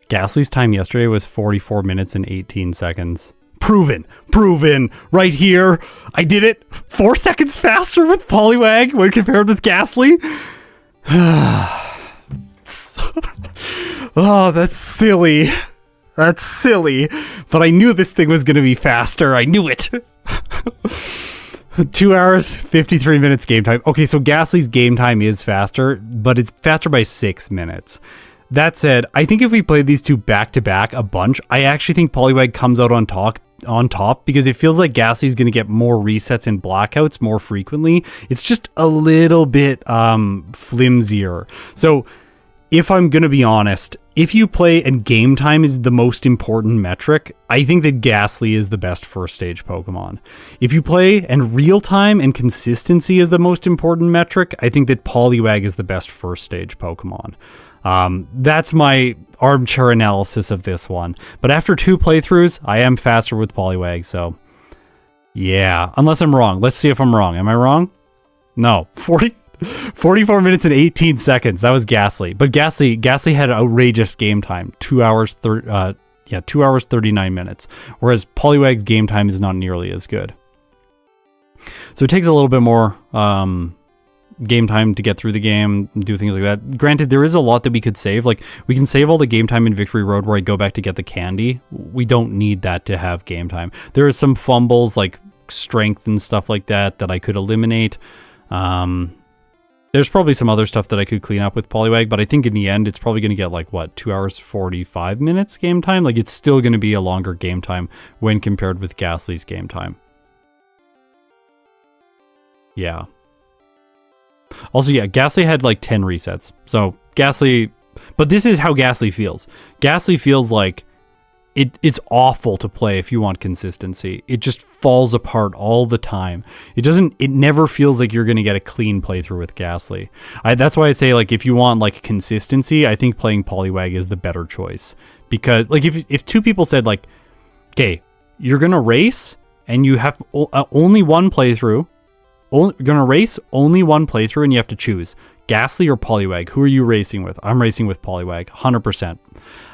Ghastly's time yesterday was 44 minutes and 18 seconds. Proven! Proven! Right here! I did it 4 seconds faster with Poliwag when compared with Ghastly. Oh, that's silly. That's silly. But I knew this thing was going to be faster. I knew it. 2 hours, 53 minutes game time. Okay, so Ghastly's game time is faster, but it's faster by 6 minutes. That said, I think if we played these two back-to-back a bunch, I actually think Poliwag comes out on top because it feels like Ghastly's going to get more resets and blackouts more frequently. It's just a little bit flimsier. So if I'm going to be honest, if you play and game time is the most important metric, I think that Ghastly is the best first stage Pokemon. If you play and real time and consistency is the most important metric, I think that Poliwag is the best first stage Pokemon. That's my armchair analysis of this one. But after 2 playthroughs, I am faster with Poliwag, so yeah. Unless I'm wrong. Let's see if I'm wrong. Am I wrong? No. 44 minutes and 18 seconds. That was Ghastly. But Ghastly had outrageous game time. 2 hours 2 hours 39 minutes. Whereas Poliwag's game time is not nearly as good. So it takes a little bit more game time to get through the game, do things like that. Granted, there is a lot that we could save. Like, we can save all the game time in Victory Road where I go back to get the candy. We don't need that to have game time. There are some fumbles, like strength and stuff like that, that I could eliminate. There's probably some other stuff that I could clean up with Poliwag, but I think in the end, it's probably going to get like, what, 2 hours 45 minutes game time? Like, it's still going to be a longer game time when compared with Ghastly's game time. Yeah. Also, yeah, Ghastly had like 10 resets. So Ghastly, but this is how Ghastly feels. Ghastly feels like it's awful to play if you want consistency. It just falls apart all the time. It never feels like you're going to get a clean playthrough with Ghastly. That's why I say, like, if you want like consistency, I think playing Poliwag is the better choice. Because like if 2 people said like, okay, you're going to race and you have only one playthrough, gonna race only one playthrough and you have to choose Ghastly or Poliwag. Who are you racing with? I'm racing with Poliwag 100%.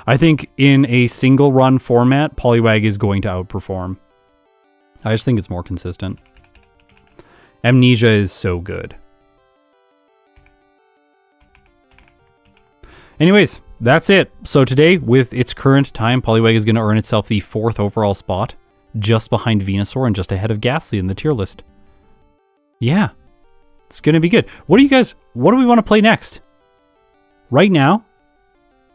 I think in a single run format, Poliwag is going to outperform. I just think it's more consistent. Amnesia is so good. Anyways, that's it. So today, with its current time, Poliwag is going to earn itself the 4th overall spot, just behind Venusaur and just ahead of Ghastly in the tier list. Yeah, it's going to be good. What do we want to play next? Right now,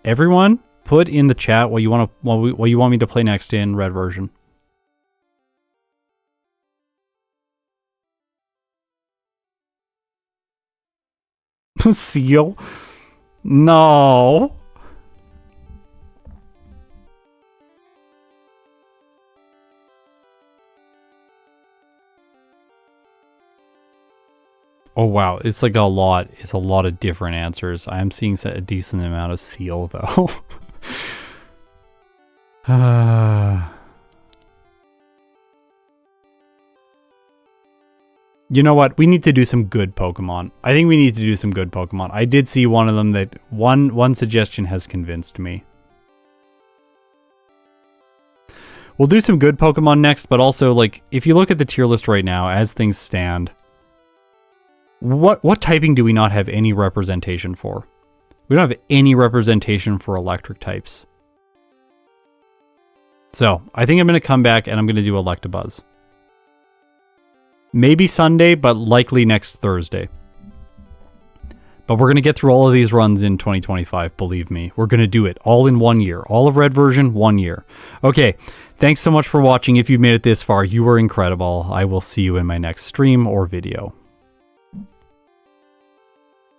everyone put in the chat what you want me to play next in red version. Seal? No. Oh wow, it's like a lot. It's a lot of different answers. I am seeing a decent amount of Seal though. You know what? We need to do some good Pokemon. I think we need to do some good Pokemon. I did see one of them that one suggestion has convinced me. We'll do some good Pokemon next, but also like if you look at the tier list right now as things stand, what typing do we not have any representation for? We don't have any representation for electric types. So, I think I'm going to come back and I'm going to do Electabuzz. Maybe Sunday, but likely next Thursday. But we're going to get through all of these runs in 2025, believe me. We're going to do it all in 1 year. All of Red version, 1 year. Okay, thanks so much for watching. If you've made it this far, you are incredible. I will see you in my next stream or video.